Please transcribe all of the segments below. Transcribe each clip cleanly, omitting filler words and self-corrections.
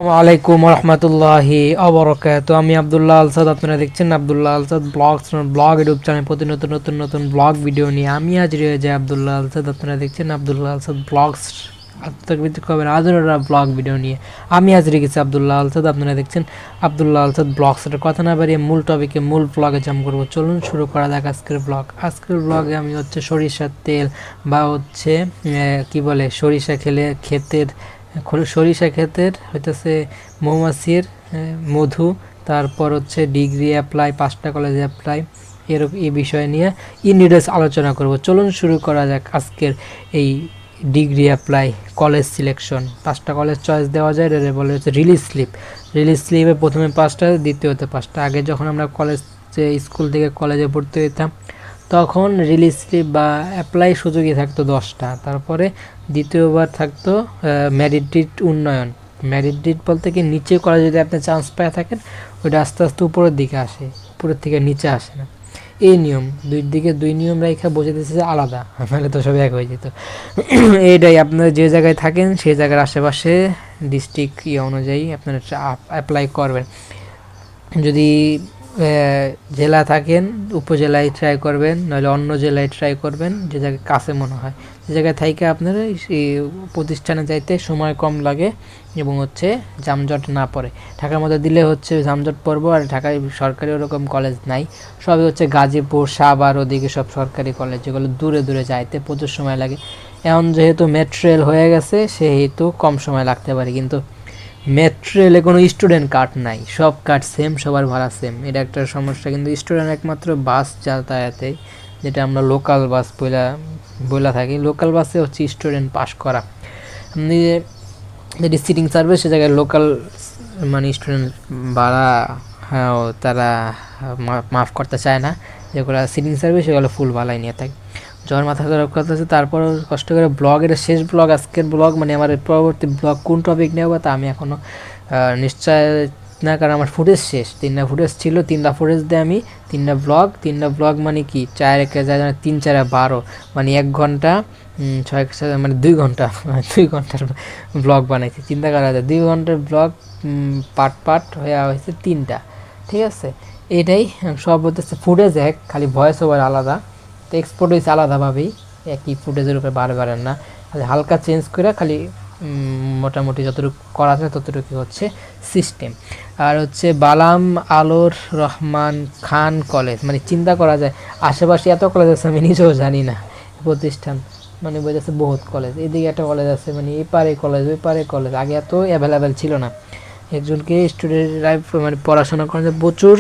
ওয়ালাইকুম রহমতুল্লাহি অবরকাত। আমি আবদুল্লাহ আলসাদ, আপনারা দেখছেন আবদুল্লাহ আলসাদ ব্লগ ইউটিউব চ্যানেল। প্রতি নতুন নতুন নতুন ব্লগ ভিডিও নিয়ে আমি হাজির হয়ে যাই আবদুল্লাহ আলসাদ। আপনারা দেখছেন আবদুল্লাহ আলসাদ ব্লগস আত্মকৃতিক খবর আদরেরা ব্লগ ভিডিও নিয়ে আমি হাজির গেছি আবদুল্লাহ আলসাদ। আপনারা দেখছেন আবদুল্লাহ আলসাদ ব্লগসের। কথা না বাড়িয়ে মূল টপিকে মূল ব্লগে জাম্প করবো। চলুন শুরু করা যাক আজকের ব্লগ। আজকের ব্লগে আমি সরিষার তেল বা কি বলে সরিষা সরিষা ক্ষেতের হইতেছে মৌমাছির মধু, তারপর ডিগ্রি অ্যাপ্লাই, 5টা কলেজে অ্যাপ্লাই, এই বিষয় নিয়ে ইন ডিটেলস আলোচনা করব। চলুন শুরু করা যাক আজকের এই ডিগ্রি অ্যাপ্লাই কলেজ সিলেকশন। 5টা কলেজ চয়েস দেওয়া যায়, এটা বলে রিলিজ স্লিপে প্রথমে 5টা, দ্বিতীয়তে 5টা। আগে যখন আমরা স্কুল থেকে কলেজে ভর্তি হইতাম তখন রিলিজ স্লিপ বা অ্যাপ্লাই সুযোগই থাকতো 10টা। তারপরে দ্বিতীয়বার থাকতো মেরিট উন্নয়ন। মেরিট বলতে কি, নিচে কলেজে যদি আপনি চান্স পেয়ে থাকেন ওইটা আস্তে আস্তে উপরের দিকে আসে, উপরের থেকে নিচে আসে না। এই নিয়ম, দুই নিয়ম রেখা বোঝা দিচ্ছে যে আলাদা, নাহলে তো সব এক হয়ে যেত। এইটাই, আপনারা যে জায়গায় থাকেন সেই জায়গার আশেপাশে ডিস্ট্রিক্ট অনুযায়ী আপনারা অ্যাপ্লাই করবেন। যদি জেলা থাকেন উপজেলায় ট্রাই করবেন, নাহলে অন্য জেলায় ট্রাই করবেন, যে জায়গায় কাছে মনে হয়। যে জায়গায় থাইকে আপনারা সেই প্রতিষ্ঠানে যাইতে সময় কম লাগে এবং জামজট না পড়ে। ঢাকার মধ্যে দিলে জামজট পড়বো, আর ঢাকায় সরকারি ওরকম কলেজ নাই। সবই গাজীপুর, সাভার, ওদিকে সব সরকারি কলেজ, যেগুলো দূরে দূরে যাইতে প্রচুর সময় লাগে। এখন যেহেতু মেট্রো রেল হয়ে গেছে সেহেতু কম সময় লাগতে পারে, কিন্তু মেট্রো রেলে কোনো স্টুডেন্ট কার্ড নাই, সব কার্ড সেম, সবার ভাড়া সেম। এটা একটা সমস্যা। কিন্তু স্টুডেন্ট একমাত্র বাস যাতায়াতে, যেটা আমরা লোকাল বাস বইলা থাকি, লোকাল বাসে স্টুডেন্ট পাস করা। আপনি যেটি সিটিং সার্ভিস, সে জায়গায় লোকাল স্টুডেন্ট ভাড়া, হ্যাঁ, তারা মাফ করতে চায় না। যেগুলো সিটিং সার্ভিস সেগুলো ফুল ভাড়াই নিয়ে থাকে। জ্বর মাথা খারাপ কথা আছে, তারপর কষ্ট করে ব্লগ, এটা শেষ ব্লগ, আজকের ব্লগ আমার পরবর্তী ব্লগ কোন টপিক নেব তা আমি এখনও নিশ্চয় না, কারণ আমার ফুটেজ শেষ। 3টা ফুটেজ ছিল, 3টা ফুটেজ দিয়ে আমি 3টা ব্লগ কি 4 1 3 4 12 1 ঘন্টা 6 2 ঘন্টা 2 ঘন্টার ব্লগ বানাইছি। চিন্তা করা যায়, 2 ঘন্টার ব্লগ পার্ট হয়ে হয়েছে 3টা। ঠিক আছে, এটাই সব ফুটেজ এক, খালি ভয়েস ওভার আলাদা। তো এক্সপোর্ট হয়েছে আলাদাভাবেই, একই ফুটেজের উপরে বারেন না, খালি হালকা চেঞ্জ করে, খালি মোটামুটি যতটুকু করা যায় ততটুকু সিস্টেম। আর বালাম আলোর রহমান খান কলেজ, চিন্তা করা যায় আশেপাশে এত কলেজ আছে আমি নিজেও জানি না। প্রতিষ্ঠান বোঝাচ্ছে বহুত কলেজ, এদিকে একটা কলেজ আছে, এপারে কলেজ ওই পারে কলেজ, আগে এত অ্যাভেলেবেল ছিল না। একজনকে স্টুডেন্টরা পড়াশোনা করেন প্রচুর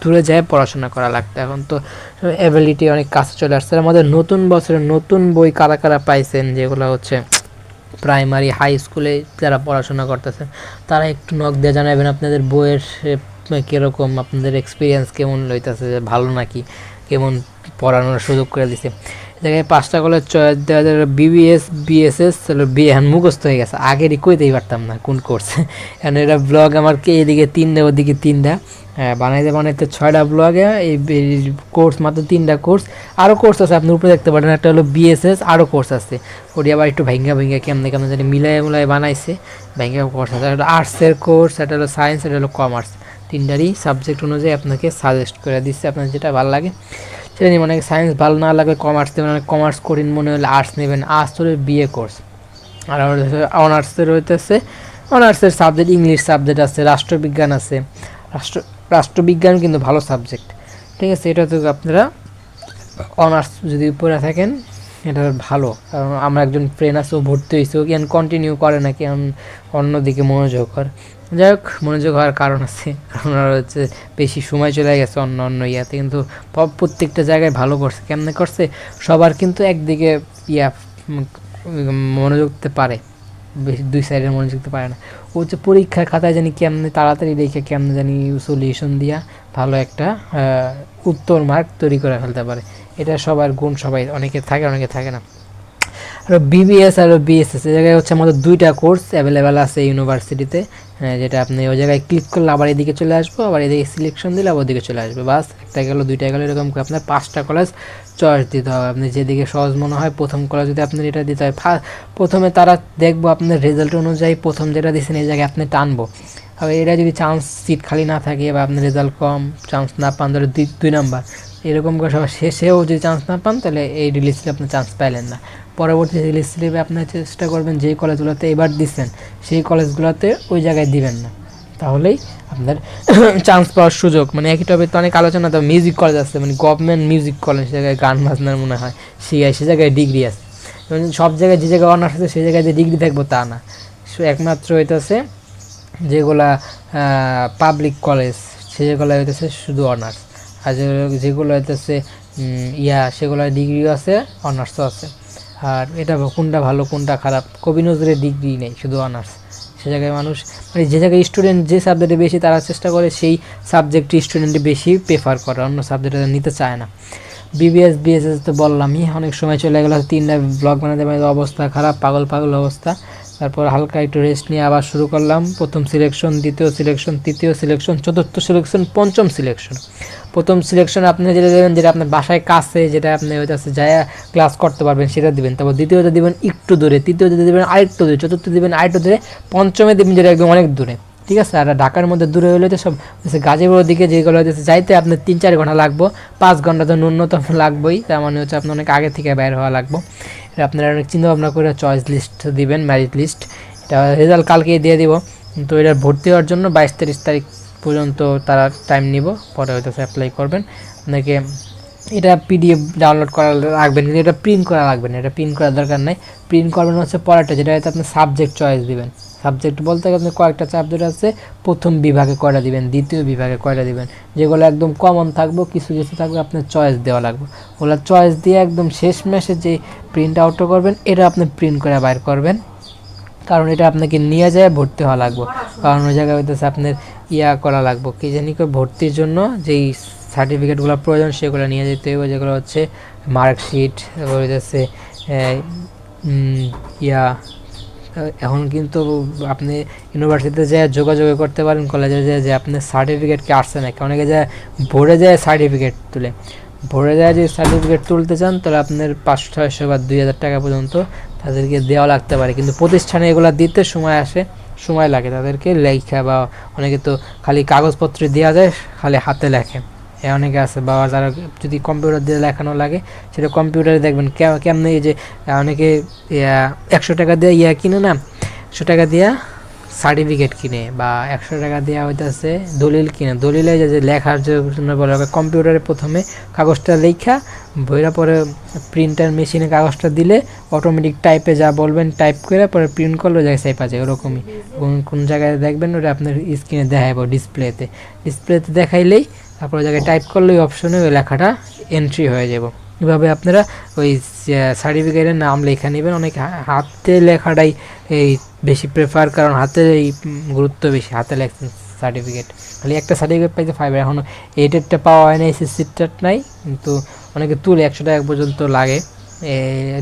দূরে যায় পড়াশোনা করা লাগতো, এখন তো অ্যাবিলিটি অনেক কাছে চলে আসছে। আমাদের নতুন বছরে নতুন বই কারা কারা পাইছেন, যেগুলো প্রাইমারি হাই স্কুলে যারা পড়াশোনা করতেছেন, তারা একটু নক দিয়ে জানাবেন আপনাদের বইয়ের কীরকম, আপনাদের এক্সপিরিয়েন্স কেমন লইতেছে, ভালো নাকি, কেমন পড়ানোর সুযোগ করে দিছে। জায়গায় 5টা কলেজ চয়েস দেওয়া যায়, বিএসএস এখন মুখস্থ হয়ে গেছে, আগেরই কইতেই পারতাম না কোন কোর্স। এখন এটা ব্লগ আমার এদিকে 3টা ওদিকে 3টা, বানাইতে 6টা ব্লগে এই কোর্স, মাত্র 3টা কোর্স। আরও কোর্স আছে আপনি উপরে দেখতে পারেন, একটা হলো বিএসএস, আরও কোর্স আছে, ওটি আবার একটু ভেঙ্গা কেমন জানি মিলাই বানাইছে, ভেঙ্গা কোর্স আছে। একটা আর্টসের কোর্স, একটা হলো সায়েন্স, এটা হলো কমার্স। 3টারই সাবজেক্ট অনুযায়ী আপনাকে সাজেস্ট করে দিচ্ছে, আপনার যেটা ভালো লাগে সেটা নিয়ে। সায়েন্স ভালো না লাগলে কমার্স দেবেন, কমার্স করেন মনে হলে আর্টস নেবেন, আর্টস হলে বিএ কোর্স। আর অনার্সের অনার্সের সাবজেক্ট ইংলিশ সাবজেক্ট আছে, রাষ্ট্রবিজ্ঞান আছে। রাষ্ট্রবিজ্ঞান কিন্তু ভালো সাবজেক্ট, ঠিক আছে। এটা তো আপনারা অনার্স যদি পড়ে থাকেন এটা ভালো, কারণ আমার একজন ফ্রেন্ড আছে, ও ভর্তি হয়েছে, ও কেন কন্টিনিউ করে না, কেন অন্যদিকে মনোযোগ করে। যাই হোক, মনোযোগ হওয়ার কারণ আছে, ওনার বেশি সময় চলে গেছে অন্য ইয়াতে, কিন্তু প্রত্যেকটা জায়গায় ভালো করছে। কেমনে করছে, সবার কিন্তু একদিকে মনোযোগ দিতে পারে, বেশি 2 সাইডের মনোযোগ দিতে পারে না। ও পরীক্ষার খাতায় জানি কেমনে তাড়াতাড়ি দেখে, কেমনে জানি সলিউশন দিয়া ভালো একটা উত্তর মার্ক তৈরি করে ফেলতে পারে। এটা সবার গুণ, সবাই, অনেকে থাকে অনেকে থাকে না। আর বিবিএস আর বিএসএস এই জায়গায় হচ্ছে আমাদের 2টা কোর্স অ্যাভেলেবেল আছে ইউনিভার্সিটিতে, যেটা আপনি ওই জায়গায় ক্লিক করলে আবার এদিকে চলে আসবো, আবার এদিকে সিলেকশন দিলে আবার ওদিকে চলে আসবে, বাস একটা গেল 2টা গেল, এরকম করে আপনার 5টা কলেজ চয়েস দিতে হবে। আপনি যেদিকে সহজ মনে হয় প্রথম কলেজ যদি আপনার এটা দিতে হয়, প্রথমে তারা দেখবো আপনার রেজাল্ট অনুযায়ী প্রথম যেটা দিচ্ছেন এই জায়গায় আপনি টানবো। আর এটা যদি চান্স সিট খালি না থাকে বা আপনার রেজাল্ট কম চান্স না পান তাহলে 2 নাম্বার এরকম করে সবাই শেষেও যদি চান্স না পান তাহলে এই রিলিজ স্লিপে আপনি চান্স পাইলেন না। পরবর্তী রিলিজ স্লিপে আপনার চেষ্টা করবেন যেই কলেজগুলোতে এবার দিচ্ছেন সেই কলেজগুলোতে ওই জায়গায় দিবেন না, তাহলেই আপনার চান্স পাওয়ার সুযোগ। মানে একই টপিক তো অনেক আলোচনা, তো মিউজিক কলেজ আছে, মানে গভর্নমেন্ট মিউজিক কলেজ, সে জায়গায় গান বাজনার মনে হয় সে জায়গায় ডিগ্রি আছে। সব জায়গায় যে জায়গায় অনার্স আছে সেই জায়গায় যে ডিগ্রি থাকবো তা না, একমাত্র হইতেছে যেগুলা পাবলিক কলেজ সেগুলো হইতেছে শুধু অনার্স, আর যেগুলো হইতেছে সেগুলো ডিগ্রিও আছে অনার্সও আছে। আর এটা কোনটা ভালো কোনটা খারাপ, কবি নজরুলের ডিগ্রি নেই, শুধু অনার্স। সে জায়গায় মানুষ মানে যে জায়গায় স্টুডেন্ট যে সাবজেক্টে বেশি তারা চেষ্টা করে সেই সাবজেক্টটি স্টুডেন্টে বেশি প্রেফার করে, অন্য সাবজেক্টে নিতে চায় না। বিবিএস বিএসএস তো বললামই, অনেক সময় চলে গেলো, 3টা ব্লগ বানাতে পারে, অবস্থা খারাপ, পাগল অবস্থা। তারপর হালকা একটু রেস্ট নিয়ে আবার শুরু করলাম, প্রথম সিলেকশন, দ্বিতীয় সিলেকশন, তৃতীয় সিলেকশন, চতুর্থ সিলেকশন, পঞ্চম সিলেকশন। প্রথম সিলেকশন আপনি যেটা দেবেন যেটা আপনার বাসায় কাছে, যেটা আপনি হচ্ছে যায় ক্লাস করতে পারবেন সেটা দিবেন। তারপর দ্বিতীয়তে দিবেন একটু দূরে, তৃতীয়তে দিবেন আরেকটু দূরে, চতুর্থ দিবেন আরেকটু দূরে, পঞ্চমে দিবেন যেটা একদম অনেক দূরে, ঠিক আছে। আর ঢাকার মধ্যে দূরে হলে তো সব গাজীপুরের দিকে যেগুলো হচ্ছে যাইতে আপনার 3-4 ঘন্টা লাগবো, 5 ঘন্টা তো ন্যূনতম লাগবেই, তার মানে হচ্ছে আপনার অনেক আগে থেকে বের হওয়া লাগবে। এটা আপনারা অনেক চিন্তা ভাবনা করে চয়েস লিস্ট দিবেন, মেরিট লিস্ট, এটা রেজাল্ট কালকেই দিয়ে দিব। তো এটা ভর্তি হওয়ার জন্য 22-23 তারিখ পর্যন্ত তারা টাইম নিব, পরে হয়তো অ্যাপ্লাই করবেন। আপনাকে এটা পিডিএফ ডাউনলোড করা রাখবেন, কিন্তু এটা প্রিন্ট করা লাগবে না, এটা প্রিন্ট করার দরকার নাই। প্রিন্ট করবেন হচ্ছে পরেরটা, যেটা হয়তো আপনি সাবজেক্ট চয়েস দিবেন। সাবজেক্ট বলতে আপনি কয়েকটা সাবজেক্ট আছে, প্রথম বিভাগে কয়টা দিবেন, দ্বিতীয় বিভাগে কয়টা দিবেন, যেগুলো একদম কমন থাকবে, কিছু থাকবে আপনার চয়েস দেওয়া লাগবে। ওগুলো চয়েস দিয়ে একদম শেষ মাসে যে প্রিন্ট আউটটা করবেন এটা আপনি প্রিন্ট করে বাইর করবেন, কারণ এটা আপনাকে নিয়ে যায় ভর্তি হওয়া লাগবে। কারণ ওই জায়গায় হইতেছে আপনার করা লাগবে, কি জানি ভর্তির জন্য যেই সার্টিফিকেটগুলো প্রয়োজন সেগুলো নিয়ে যেতে হবে, যেগুলো হচ্ছে মার্কশিট, তারপর হইতেছে এখন কিন্তু আপনি ইউনিভার্সিটিতে যেয়ে যোগাযোগ করতে পারেন, কলেজে যে আপনার সার্টিফিকেট কি আসছে নাকি, অনেকে যায় ভরে যায় সার্টিফিকেট তুলে, ভরে যায় যে সার্টিফিকেট তুলতে চান তাহলে আপনার 500-600 বা 2000 টাকা পর্যন্ত তাদেরকে দেওয়া লাগতে পারে। কিন্তু প্রতিষ্ঠানে এগুলো দিতে সময় লাগে তাদেরকে লেখা, বা অনেকে তো খালি কাগজপত্র দেওয়া যায়, খালি হাতে লেখে, অনেকে আছে। বা যারা যদি কম্পিউটার দিয়ে লেখানো লাগে সেটা কম্পিউটারে দেখবেন কেমন, এই যে অনেকে 100 টাকা দিয়ে কিনে না, 100 টাকা দিয়া সার্টিফিকেট কিনে, বা 100 টাকা দেওয়া হইতেছে দলিল কিনে, দলিলে যে লেখার জন্য বলে কম্পিউটারে প্রথমে কাগজটা লেখা বইরা পরে প্রিন্টার মেশিনে কাগজটা দিলে অটোমেটিক টাইপে যা বলবেন টাইপ করে পরে প্রিন্ট করলে যায় সেপা যায়, ওরকমই। কোন জায়গায় দেখবেন ওটা আপনার স্ক্রিনে দেখাইব, ডিসপ্লেতে দেখাইলেই তারপর ওই জায়গায় টাইপ করলে ওই অপশনে ওই লেখাটা এন্ট্রি হয়ে যাব। এভাবে আপনারা ওই সার্টিফিকেটের নাম লেখা নেবেন। অনেক হাতে লেখাটাই এই বেশি প্রেফার, কারণ হাতে এই গুরুত্ব বেশি, হাতে লেখছেন সার্টিফিকেট। খালি একটা সার্টিফিকেট পাইতে 5 এখনও এইটেরটা পাওয়া হয় না, এসএসসিটার নাই, কিন্তু অনেকে তুলে 100 টাকা পর্যন্ত লাগে,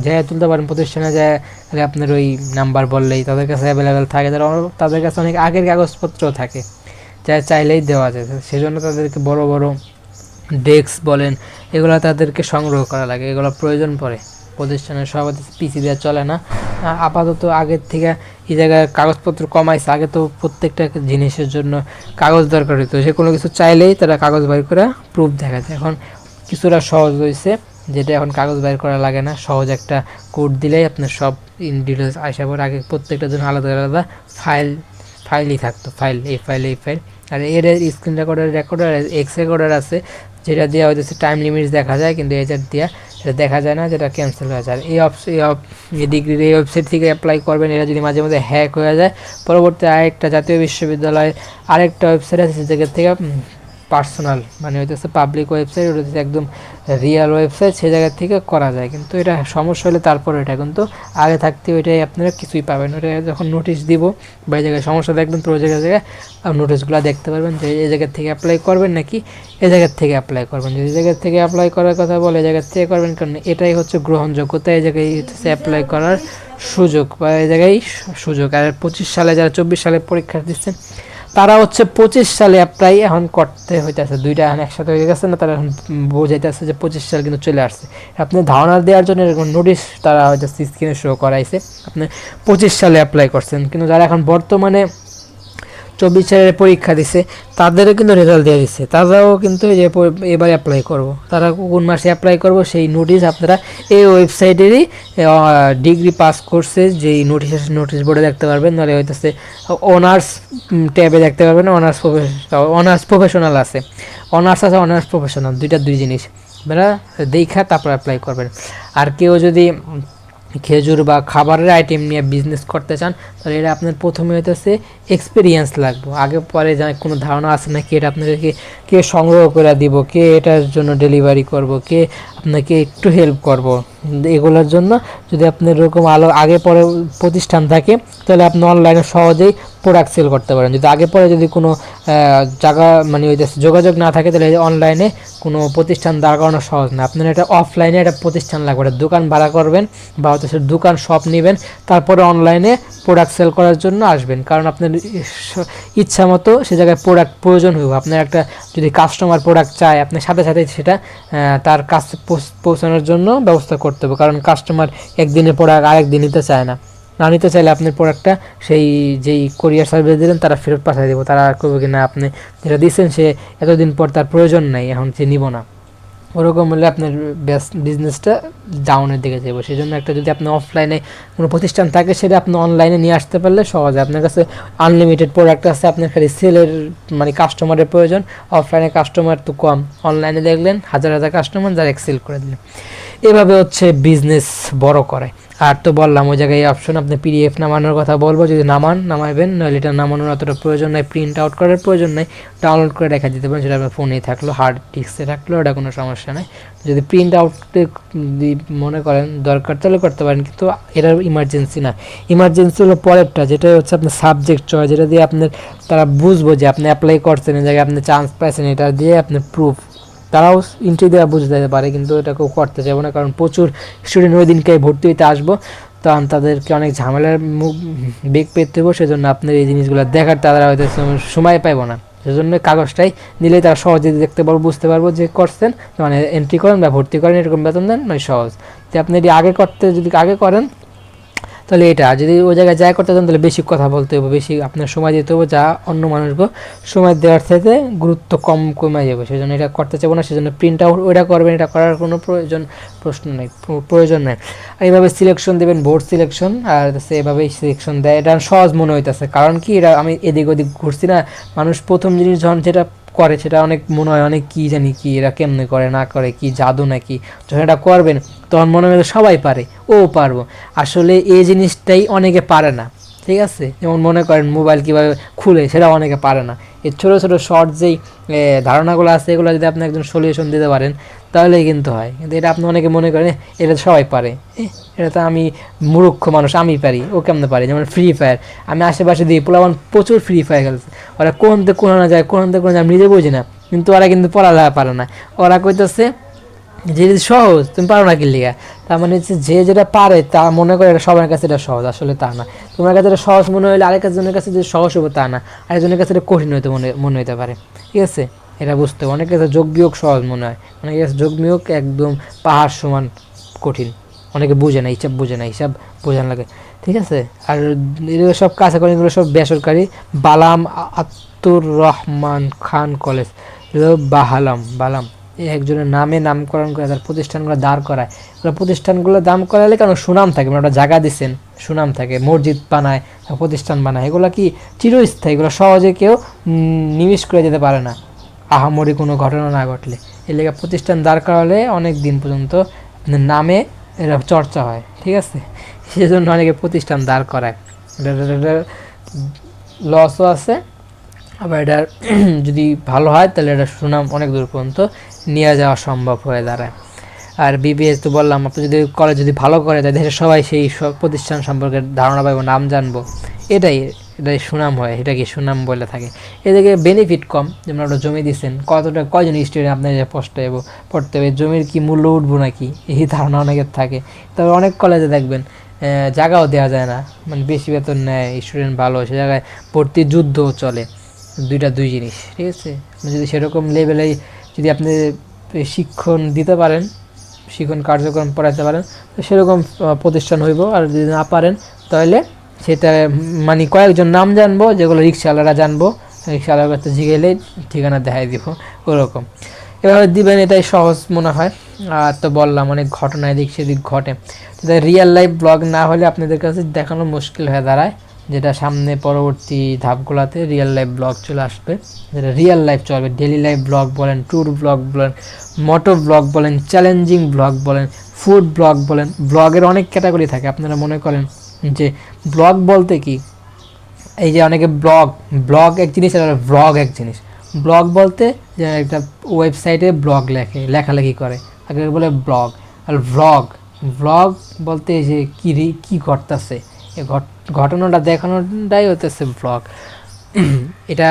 যাই তুলতে পারেন। প্রতিষ্ঠানে যায় আপনার ওই নাম্বার বললেই তাদের কাছে অ্যাভেলেবেল থাকে, তাদের কাছে অনেক আগের কাগজপত্র থাকে, যা চাইলেই দেওয়া যায়। সেজন্য তাদেরকে বড় বড় ডেস্ক বলেন এগুলো তাদেরকে সংগ্রহ করা লাগে, এগুলো প্রয়োজন পড়ে। প্রতিষ্ঠানের সভাপতি পিসি দেওয়া চলে না, আপাতত আগের থেকে এই জায়গায় কাগজপত্র কমাইছে। আগে তো প্রত্যেকটা জিনিসের জন্য কাগজ দরকার হতো, যে কোনো কিছু চাইলেই তারা কাগজ বাইর করে প্রুফ দেখা যায়। এখন কিছুটা সহজ হয়েছে, যেটা এখন কাগজ বাইর করা লাগে না, সহজ একটা কোড দিলেই আপনার সব ইন ডিটেলস আসা পর। আগে প্রত্যেকটার জন্য আলাদা আলাদা ফাইলই থাকতো, এই ফাইল। আর এর স্ক্রিন রেকর্ডার এক্স রেকর্ডার আছে, যেটা দেওয়া হয়েছে টাইম লিমিট দেখা যায়, কিন্তু এটা দেওয়া সেটা দেখা যায় না, যেটা ক্যান্সেল হয়ে যায়। আর এই ডিগ্রির এই ওয়েবসাইট থেকে অ্যাপ্লাই করবেন, এরা যদি মাঝে মধ্যে হ্যাক হয়ে যায়, পরবর্তী আরেকটা জাতীয় বিশ্ববিদ্যালয় আরেকটা ওয়েবসাইট আছে, সে জায়গা থেকে পার্সোনাল মানে হইতেছে পাবলিক ওয়েবসাইট, ওটা হচ্ছে একদম রিয়েল ওয়েবসাইট, সেই জায়গা থেকে করা যায়। কিন্তু এটা সমস্যা হলে তারপর এটা কিন্তু আগে থাকতে ওইটাই আপনারা কিছুই পাবেন। ওটা যখন নোটিশ দিব বা এই জায়গায় সমস্যা দেখবেন তো ওই জায়গায় নোটিশগুলো দেখতে পারবেন যে এই জায়গা থেকে অ্যাপ্লাই করবেন নাকি এই জায়গার থেকে অ্যাপ্লাই করবেন। যদি জায়গার থেকে অ্যাপ্লাই করার কথা বলে এই জায়গার থেকে করবেন, কারণ এটাই হচ্ছে গ্রহণযোগ্যতা, এই জায়গায় হচ্ছে অ্যাপ্লাই করার সুযোগ বা এই জায়গায় সুযোগ। আর 25 সালে যারা 24 সালে পরীক্ষা দিচ্ছেন তারা হচ্ছে 25 সালে অ্যাপ্লাই এখন করতে হইতেছে, দুইটা এখন একসাথে হয়ে গেছে না, তারা এখন বোঝাইতেছে যে 25 সাল কিন্তু চলে আসছে। আপনি ধারণা দেওয়ার জন্য এরকম নোটিশ তারা হয়তো স্ক্রিনে শো করাইছে আপনি 25 সালে অ্যাপ্লাই করছেন, কিন্তু যারা এখন বর্তমানে 24 সালের পরীক্ষা দিছে তাদেরও কিন্তু রেজাল্ট দিয়ে দিচ্ছে, তারাও কিন্তু যে এবার অ্যাপ্লাই করব, তারা কোন মাসে অ্যাপ্লাই করব সেই নোটিশ আপনারা এই ওয়েবসাইটেরই ডিগ্রি পাস কোর্সে যেই নোটিশ বোর্ডে দেখতে পারবেন, নাহলে হইতেছে অনার্স ট্যাবে দেখতে পারবেন। অনার্স প্রফেশনাল আছে, অনার্স প্রফেশনাল, দুই জিনিস আপনারা দেখা তারপর অ্যাপ্লাই করবেন। আর কেউ যদি খেজুর বা খাবারের আইটেম নিয়ে বিজনেস করতে চান তাহলে এটা আপনার প্রথমে হইতেছে এক্সপিরিয়েন্স লাগবে, আগে পরে যা কোনো ধারণা আছে নাকি এটা আপনাদেরকে কে সংগ্রহ করে দিব, কে এটার জন্য ডেলিভারি করব, কে আপনাকে একটু হেল্প করব, এগুলোর জন্য যদি আপনার এরকম আগে পরে প্রতিষ্ঠান থাকে তাহলে আপনি অনলাইনে সহজেই প্রোডাক্ট সেল করতে পারেন। যদি আগে পরে যদি কোনো জায়গা মানে হইতেছে যোগাযোগ না থাকে তাহলে অনলাইনে কোনো প্রতিষ্ঠান দাঁড় করানো সহজ না। আপনার এটা অফলাইনে একটা প্রতিষ্ঠান লাগবে, একটা দোকান ভাড়া করবেন বা হচ্ছে দোকান শপ নেবেন, তারপরে অনলাইনে প্রোডাক্ট সেল করার জন্য আসবেন, কারণ আপনার ইচ্ছা মতো সে জায়গায় প্রোডাক্ট প্রয়োজন হইব। আপনার একটা যদি কাস্টমার প্রোডাক্ট চায় আপনার সাথে সাথে সেটা তার কাছে পৌঁছানোর জন্য ব্যবস্থা করতে হবে, কারণ কাস্টমার একদিনের প্রোডাক্ট আরেক দিন নিতে চায় না, না নিতে চাইলে আপনার প্রোডাক্টটা সেই যেই কোরিয়ার সার্ভিস দিলেন তারা ফেরত পাঠিয়ে দেবো, তারা করবে কি না আপনি যেটা দিচ্ছেন সে এতদিন পর তার প্রয়োজন নাই এখন সে নিব না, ওরকম হলে আপনার বিজনেসটা ডাউনের দিকে যাবে। সেই জন্য একটা যদি আপনি অফলাইনে কোনো প্রতিষ্ঠান থাকে সেটা আপনি অনলাইনে নিয়ে আসতে পারলে সহজে, আপনার কাছে আনলিমিটেড প্রোডাক্ট আছে, আপনার খালি সেলের মানে কাস্টমারের প্রয়োজন, অফলাইনে কাস্টমার তো কম, অনলাইনে দেখলেন হাজার হাজার কাস্টমার যারা এক্সেল করে দিলেন, এভাবে হচ্ছে বিজনেস বড় করে। আর তো বললাম ওই জায়গায় অপশন আপনি পিডিএফ নামানোর কথা বলবো, যদি নামাইবেন, নাহলে এটা নামানোর অতটা প্রয়োজন নাই, প্রিন্ট আউট করার প্রয়োজন নাই, ডাউনলোড করে রেখে দিতে পারেন, সেটা আপনার ফোনেই থাকলো, হার্ড ডিস্কে থাকলো, ওটা কোনো সমস্যা নেই। যদি প্রিন্ট আউট যদি মনে করেন দরকার তাহলে করতে পারেন, কিন্তু এটার ইমার্জেন্সি না। ইমার্জেন্সি হলো পরেরটা, যেটা হচ্ছে আপনার সাবজেক্ট চয়েস, যেটা দিয়ে আপনার তারা বুঝবো যে আপনি অ্যাপ্লাই করছেন, এই জায়গায় আপনি চান্স পাইছেন, এটা দিয়ে আপনার প্রুফ তারাও এন্ট্রি দেওয়া বুঝতে পারে, কিন্তু এটা কেউ করতে চাইবো না, কারণ প্রচুর স্টুডেন্ট ওই দিনকে ভর্তি হইতে আসবো, তখন তাদেরকে অনেক ঝামেলার বেগ পেতে হবো, সেজন্য আপনার এই জিনিসগুলো দেখার তারা হয়তো সময় পাইবো না, সেজন্য কাগজটাই নিলে তারা সহজে দেখতে পারবো, বুঝতে পারবো যে করছেন, মানে এন্ট্রি করেন বা ভর্তি করেন এরকম বেতন দেন, মানে সহজ। যে আপনি এটি আগে করতে যদি আগে করেন তাহলে এটা যদি ওই জায়গায় যা করতে চান তাহলে বেশি কথা বলতে হবে, বেশি আপনার সময় দিতে হবে, যা অন্য মানুষকে সময় দেওয়ার থেকে গুরুত্ব কমে যাবে, সেই জন্য এটা করতে চাইবো না, সেজন্য প্রিন্ট আউট ওইটা করবেন, এটা করার কোনো প্রয়োজন নেই। আর এইভাবে সিলেকশন দেবেন, বোর্ড সিলেকশন, আর এভাবেই সিলেকশন দেয়, এটা সহজ মনে হইতেছে, কারণ কি এটা আমি এদিক ওদিক ঘুরছি না, মানুষ প্রথম জিনিস যখন যেটা করে সেটা অনেক মনে হয় অনেক কী জানি কি এরা কেমনে করে না করে কি জাদু নাকি, যখন এটা করবেন তখন মনে হয় সবাই পারে, ও পারবো, আসলে এই জিনিসটাই অনেকে পারে না। ঠিক আছে, যেমন মনে করেন মোবাইল কীভাবে খুলে সেটা অনেকে পারে না, এই ছোটো ছোটো শর্ট যেই ধারণাগুলো আছে এগুলো যদি আপনি একজন সলিউশন দিতে পারেন তাহলেই কিন্তু হয়, কিন্তু এটা আপনি অনেকে মনে করেন এটা সবাই পারে, এটা তো আমি মূর্খ মানুষ আমি পারি, ও কেমনে পারি। যেমন ফ্রি ফায়ার, আমি আশেপাশে দিই পোলাবান প্রচুর ফ্রি ফায়ার খেলছে, ওরা কোন থেকে কোন যায় আমি নিজে বুঝি না, কিন্তু ওরা কিন্তু পড়ালেখা পারে না, ওরা কইতেছে যে সহজ তুমি পারো না কি লিগা, তার মানে হচ্ছে যে যেটা পারে তা মনে করে এটা সবার কাছে এটা সহজ, আসলে তা না। তোমার কাছে এটা সহজ মনে হলে আরেকজনের কাছে যে সহজ হবে তা না, আরেকজনের কাছে এটা কঠিন হইতে মনে হইতে পারে। ঠিক আছে, এটা বুঝতে হবে। অনেকের কাছে যোগ বিয়োগ সহজ মনে হয়, অনেকের কাছে যোগ বিয়োগ একদম পাহাড় সমান কঠিন, অনেকে বুঝে না, হিসাব বুঝে না, হিসাব বোঝান লাগে। ঠিক আছে, আর এগুলো সব কাছে করেন, এগুলো সব বেসরকারি। বালাম আব্দুর রহমান খান কলেজ, বালাম একজনের নামে নামকরণ করে তার প্রতিষ্ঠানগুলো দাঁড় করায়, এগুলো প্রতিষ্ঠানগুলো দাম করালে কারণ সুনাম থাকে, মানে ওটা জায়গা দিচ্ছেন সুনাম থাকে, মসজিদ বানায় প্রতিষ্ঠান বানায়, এগুলো কি চিরস্থায়ী, এগুলো সহজে কেউ নিমিষ করে যেতে পারে না, আহামরি কোনো ঘটনা না ঘটলে। এর লেগে প্রতিষ্ঠান দাঁড় করালে অনেক দিন পর্যন্ত নামে এরা চর্চা হয়। ঠিক আছে, সেজন্য অনেকে প্রতিষ্ঠান দাঁড় করায়, লসও আছে আবার এটা যদি ভালো হয় তাহলে এটা সুনাম অনেক দূর পর্যন্ত নিয়ে যাওয়া সম্ভব হয়ে দাঁড়ায়। আর বিবিএস তো বললাম, আপনি যদি কলেজ যদি ভালো করে তাই দেশের সবাই সেই সব প্রতিষ্ঠান সম্পর্কে ধারণা পাবো, নাম জানবো, এটাই এটাই সুনাম হয়, এটাকে সুনাম বলে থাকে। এদিকে বেনিফিট কম, যেমন আপনার জমি দিচ্ছেন, কয়জন স্টুডেন্ট আপনার যে পড়তে হবে, জমির কি মূল্য উঠবো নাকি, এই ধারণা অনেকের থাকে। তবে অনেক কলেজে দেখবেন জায়গাও দেওয়া যায় না, মানে বেশি বেতন নেয়, স্টুডেন্ট ভালো, সে জায়গায় ভর্তি যুদ্ধও চলে, দুই জিনিস। ঠিক আছে, আপনি যদি সেরকম লেভেলে যদি আপনি শিক্ষণ দিতে পারেন, শিক্ষণ কার্যক্রম পড়াতে পারেন, তো সেরকম প্রতিষ্ঠান হইব। আর যদি না পারেন তাহলে সেটা মানে কয়েকজন নাম জানবো, যেগুলো রিক্সাওয়ালারা জানবো, রিক্সাওয়ালার কাছে জিগেলেই ঠিকানা দেখাই দিব, ওরকম এভাবে দিবেন, এটাই সহজ মনে হয়। আর তো বললাম অনেক ঘটনা এদিক সেদিক ঘটে, তো রিয়েল লাইফ ব্লগ না হলে আপনাদের কাছে দেখানো মুশকিল হয়ে দাঁড়ায়, যেটা সামনে পরবর্তী ধাপগুলোতে রিয়েল লাইফ ব্লগ চলে আসবে, যেটা রিয়েল লাইফ চলবে। ডেলি লাইফ ব্লগ বলেন, ট্যুর ব্লগ বলেন, মোটো ব্লগ বলেন, চ্যালেঞ্জিং ব্লগ বলেন, ফুড ব্লগ বলেন, ব্লগের অনেক ক্যাটাগরি থাকে। আপনারা মনে করেন যে ব্লগ বলতে কি, এই যে অনেকে ব্লগ এক জিনিস আর ব্লগ এক জিনিস। ব্লগ বলতে যে একটা ওয়েবসাইটে ব্লগ লেখালেখি করে, তাকে বলে ব্লগ। আর ভ্লগ বলতে যে কী ঘটতেছে, এই ঘটনাটা দেখানোটাই হতেছে ব্লগ। এটা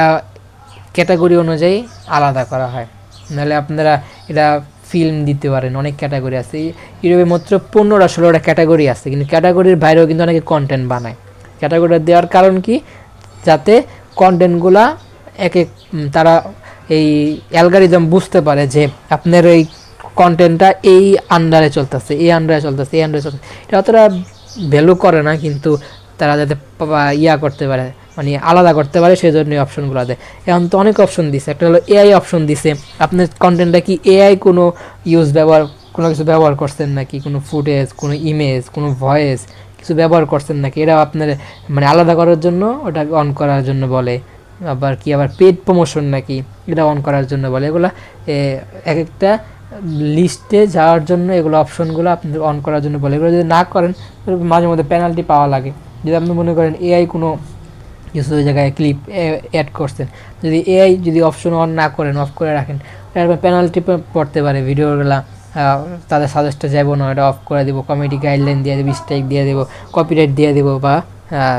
ক্যাটাগরি অনুযায়ী আলাদা করা হয়, নাহলে আপনারা এটা ফিল্ম দিতে পারেন, অনেক ক্যাটাগরি আছে। ইউটিউবে মাত্র 15-16টা ক্যাটাগরি আছে, কিন্তু ক্যাটাগরির বাইরেও কিন্তু অনেকে কন্টেন্ট বানায়। ক্যাটাগরিটা দেওয়ার কারণ কি, যাতে কন্টেন্টগুলা তারা এই অ্যালগরিদম বুঝতে পারে যে আপনার এই কন্টেন্টটা এই আন্ডারে চলতেছে, এটা অতটা ভ্যালু করে না, কিন্তু তারা যাতে করতে পারে, মানে আলাদা করতে পারে, সেই জন্য অপশনগুলো দেয়। এখন তো অনেক অপশন দিছে, একটা হলো এআই অপশন দিছে, আপনার কন্টেন্টটা কি এআই কোনো কোনো কিছু ব্যবহার করছেন নাকি, কোনো ফুটেজ, কোনো ইমেজ, কোনো ভয়েস কিছু ব্যবহার করছেন নাকি, এটা আপনার মানে আলাদা করার জন্য ওটা অন করার জন্য বলে। আবার পেড প্রমোশন নাকি, এটা অন করার জন্য বলে। এগুলো এক একটা লিস্টে যাওয়ার জন্য এগুলো অপশনগুলো আপনি অন করার জন্য বলে। এগুলো যদি না করেন মাঝে মধ্যে পেনাল্টি পাওয়া লাগে। যদি আপনি মনে করেন এআই কোনো কিছু জায়গায় ক্লিপ অ্যাড করছেন, যদি অপশন অন না করেন, অফ করে রাখেন, পেনাল্টি পড়তে পারে। ভিডিওগুলো তাদের সাজেস্টে যাবো না, এটা অফ করে দেবো, কমিটি গাইডলাইন দিয়ে দেবো, স্ট্রাইক দিয়ে দেবো, কপিরাইট দিয়ে দেবো, বা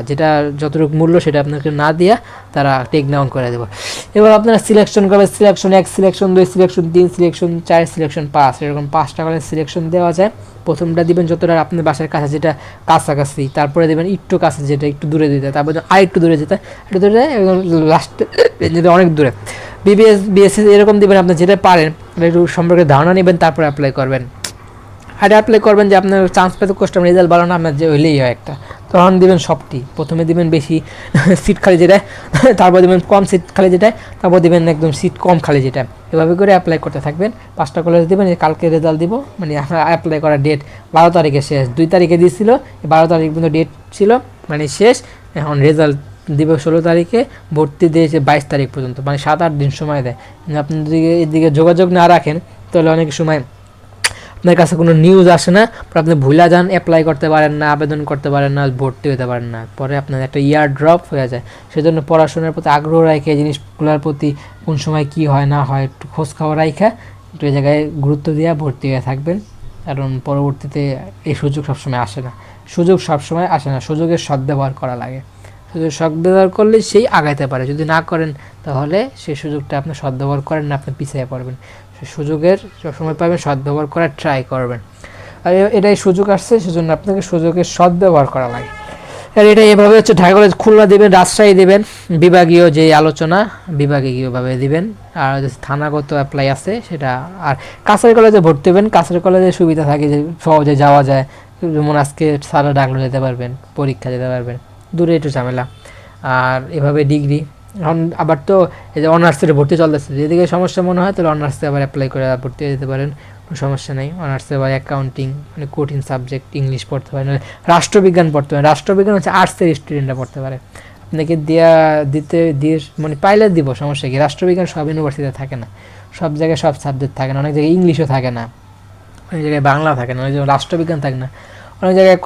যেটা যতটুকু মূল্য সেটা আপনাকে না দিয়া তারা টেক ডাউন করে দেবো। এবার আপনারা সিলেকশন করবেন, selection 1, selection 2, selection 3, selection 4, selection 5, এরকম 5টা করে সিলেকশন দেওয়া যায়। প্রথমটা দিবেন যতটা আপনার বাসার কাছে, যেটা কাছাকাছি, তারপরে দেবেন একটু কাছে, যেটা একটু দূরে দিতে, তারপরে আরেকটু দূরে যেতে, একটু দূরে, লাস্টে যেটা অনেক দূরে। বিএসএস এরকম দিবেন, আপনি যেটা পারেন একটু সম্পর্কে ধারণা নেবেন, তারপরে অ্যাপ্লাই করবেন। আর অ্যাপ্লাই করবেন যে আপনার চান্স পেতে কষ্ট, রেজাল্ট ভালো না আপনার যে হইলেই হয় একটা, তখন দিবেন সবটি। প্রথমে দিবেন বেশি সিট খালি যেটায়, তারপর দিবেন কম সিট খালি যেটায়, তারপর দিবেন একদম সিট কম খালি যেটা। এভাবে করে অ্যাপ্লাই করতে থাকবেন। 5টা কলেজ দিবেন, কালকে রেজাল্ট দিব, মানে আপনার অ্যাপ্লাই করার ডেট 12 তারিখে শেষ। 2 তারিখে দিয়েছিল, 12 তারিখ পর্যন্ত ডেট ছিল, মানে শেষ। এখন রেজাল্ট দিবে 16 তারিখে, ভর্তি দিয়েছে 22 তারিখ পর্যন্ত, মানে 7-8 দিন সময় দেয়। আপনি যদি এদিকে যোগাযোগ না রাখেন তাহলে অনেক সময় আপনার কাছে কোনো নিউজ আসে না, আপনি ভুলে যান, অ্যাপ্লাই করতে পারেন না, আবেদন করতে পারেন না, ভর্তি হতে পারেন না, পরে আপনার একটা ইয়ার ড্রপ হয়ে যায়। সেজন্য পড়াশোনার প্রতি আগ্রহ রাখে, জিনিসগুলোর প্রতি কোন সময় কি হয় না হয় একটু খোঁজ খবর রাখা, একটু এই জায়গায় গুরুত্ব দিয়ে ভর্তি হয়ে থাকবেন। কারণ পরবর্তীতে এই সুযোগ সবসময় আসে না, সুযোগের সদ্ব্যবহার করা লাগে। সুযোগ সদ্ব্যবহার করলে সেই আগাইতে পারে, যদি না করেন তাহলে সেই সুযোগটা আপনি সদ্ব্যবহার করেন না, আপনি পিছিয়ে পড়বেন। সুযোগের সবসময় পাবেন, সদ্ব্যবহার করার ট্রাই করবেন। আর এটাই সুযোগ আসছে, সেজন্য আপনাকে সুযোগের সদ্ব্যবহার করা লাগে। আর এটা এভাবে হচ্ছে ঢাকা কলেজ খুলনা দেবেন, রাজশাহী দেবেন, বিভাগীয় যে আলোচনা বিভাগীয়ভাবে দিবেন। আর থানাগত অ্যাপ্লাই আছে সেটা। আর কাছারি কলেজে ভর্তি হবেন, কাছারি কলেজে সুবিধা থাকে যে সহজে যাওয়া যায়, যেমন আজকে সারা ডাকলে যেতে পারবেন, পরীক্ষা দিতে পারবেন, দূরে একটু ঝামেলা। আর এভাবে ডিগ্রি, এখন আবার তো এই যে অনার্সের ভর্তি চলতেছে, যেদিকে সমস্যা মনে হয় তাহলে অনার্সে আবার অ্যাপ্লাই করে ভর্তি হয়ে যেতে পারেন, কোনো সমস্যা নেই। অনার্সে আবার অ্যাকাউন্টিং, মানে কঠিন সাবজেক্ট, ইংলিশ পড়তে পারেন, রাষ্ট্রবিজ্ঞান পড়তে পারেন। রাষ্ট্রবিজ্ঞান হচ্ছে আর্টসের স্টুডেন্টরা পড়তে পারে, আপনাকে দিয়ে মানে পাইলে দিব, সমস্যা কি। রাষ্ট্রবিজ্ঞান সব ইউনিভার্সিটিতে থাকে না, সব জায়গায় সব সাবজেক্ট থাকে না, অনেক জায়গায় ইংলিশও থাকে না, অনেক জায়গায় বাংলা থাকে না, অনেক জায়গায় রাষ্ট্রবিজ্ঞান থাকে না, অনেক জায়গায়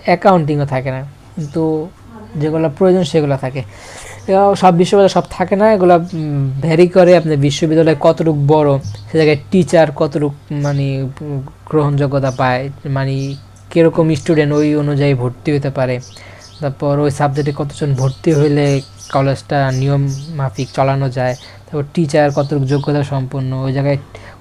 অ্যাকাউন্টিংও থাকে না, কিন্তু যেগুলো প্রয়োজন সেগুলো থাকে। সব বিশ্ববিদ্যালয় সব থাকে না, এগুলো ভ্যারি করে আপনার বিশ্ববিদ্যালয় কতটুকু বড়, সে জায়গায় টিচার কতটুকু মানে গ্রহণযোগ্যতা পায়, মানে কীরকম স্টুডেন্ট ওই অনুযায়ী ভর্তি হতে পারে, তারপর ওই সাবজেক্টে কতজন ভর্তি হইলে কলেজটা নিয়ম মাফিক চালানো যায়, তারপর টিচার কতটুকু যোগ্যতা সম্পন্ন, ওই জায়গায়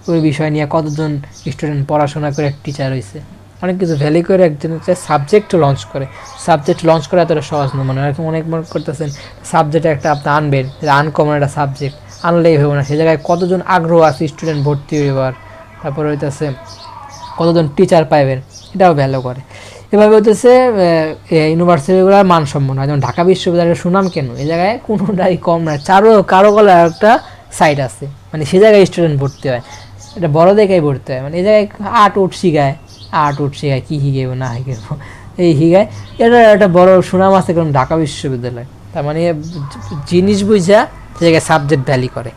ওই বিষয় নিয়ে কতজন স্টুডেন্ট পড়াশোনা করে টিচার হয়েছে, অনেক কিছু ভ্যালি করে একজন হচ্ছে সাবজেক্ট লঞ্চ করে। সাবজেক্ট লঞ্চ করা এতটা সহজ না, মনে হয় অনেক মনে করতেছেন সাবজেক্ট একটা আপনি আনবেন, আনকমন একটা সাবজেক্ট আনলেই হবে না, সে জায়গায় কতজন আগ্রহ আছে স্টুডেন্ট ভর্তি হইবার, তারপর হইতেছে কতজন টিচার পাইবেন, এটাও ভ্যালু করে। এভাবে হইতেছে ইউনিভার্সিটিগুলোর মানসম্পন্ন। যেমন ঢাকা বিশ্ববিদ্যালয়ের সুনাম কেন, এই জায়গায় কোনোটাই কম নয়, কারো গলায় একটা সাইট আছে, মানে সে জায়গায় স্টুডেন্ট ভর্তি হয়, এটা বড় দেখেই ভর্তি হয়, মানে এই জায়গায় আর্ট শিখায় কী শিখাইব না শিখাইব এই শিখায়, এটা একটা বড় সুনাম আছে কারণ ঢাকা বিশ্ববিদ্যালয়, তার মানে জিনিস বুঝা সে জায়গায় সাবজেক্ট ভ্যালি করে,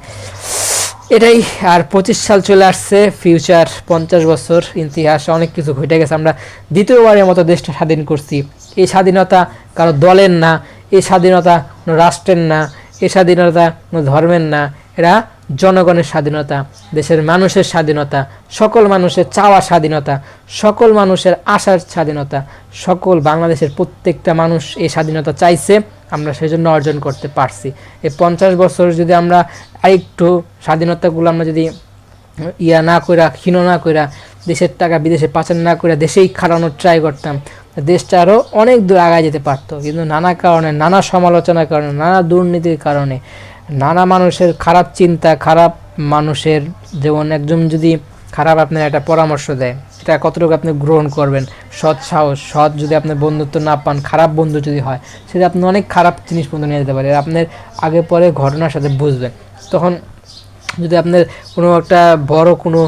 এটাই। আর 25 সাল চলে আসছে, ফিউচার 50 বছর ইতিহাস, অনেক কিছু ঘটে গেছে, আমরা দ্বিতীয়বারের মতো দেশটা স্বাধীন করছি। এই স্বাধীনতা কারো দলের না, এই স্বাধীনতা কোনো রাষ্ট্রের না, এই স্বাধীনতা কোনো ধর্মের না, এরা জনগণের স্বাধীনতা, দেশের মানুষের স্বাধীনতা, সকল মানুষের চাওয়ার স্বাধীনতা, সকল মানুষের আশার স্বাধীনতা, সকল বাংলাদেশের প্রত্যেকটা মানুষ এই স্বাধীনতা চাইছে, আমরা সেজন্য অর্জন করতে পারছি। এই 50 বছর যদি আমরা আরেকটু স্বাধীনতাগুলো আমরা যদি না কইরা ক্ষীণ না কইরা দেশের টাকা বিদেশে পাচার না করে দেশেই খাটানোর ট্রাই করতাম, দেশটা আরও অনেক দূর আগায় যেতে পারতো। কিন্তু নানা কারণে, নানা সমালোচনার কারণে, নানা দুর্নীতির কারণে, নানা মানুষের খারাপ চিন্তা, খারাপ মানুষের, যেমন একজন যদি খারাপ আপনার একটা পরামর্শ দেয়, সেটা কতটুকু আপনি গ্রহণ করবেন, সৎ সাহস, সৎ যদি আপনি বন্ধুত্ব না পান, খারাপ বন্ধু যদি হয়, সেটা আপনি অনেক খারাপ জিনিস পর্যন্ত নিয়ে যেতে পারে, আপনার আগে পরে ঘটনার সাথে বুঝবেন। তখন যদি আপনার কোনো একটা বড় কোনো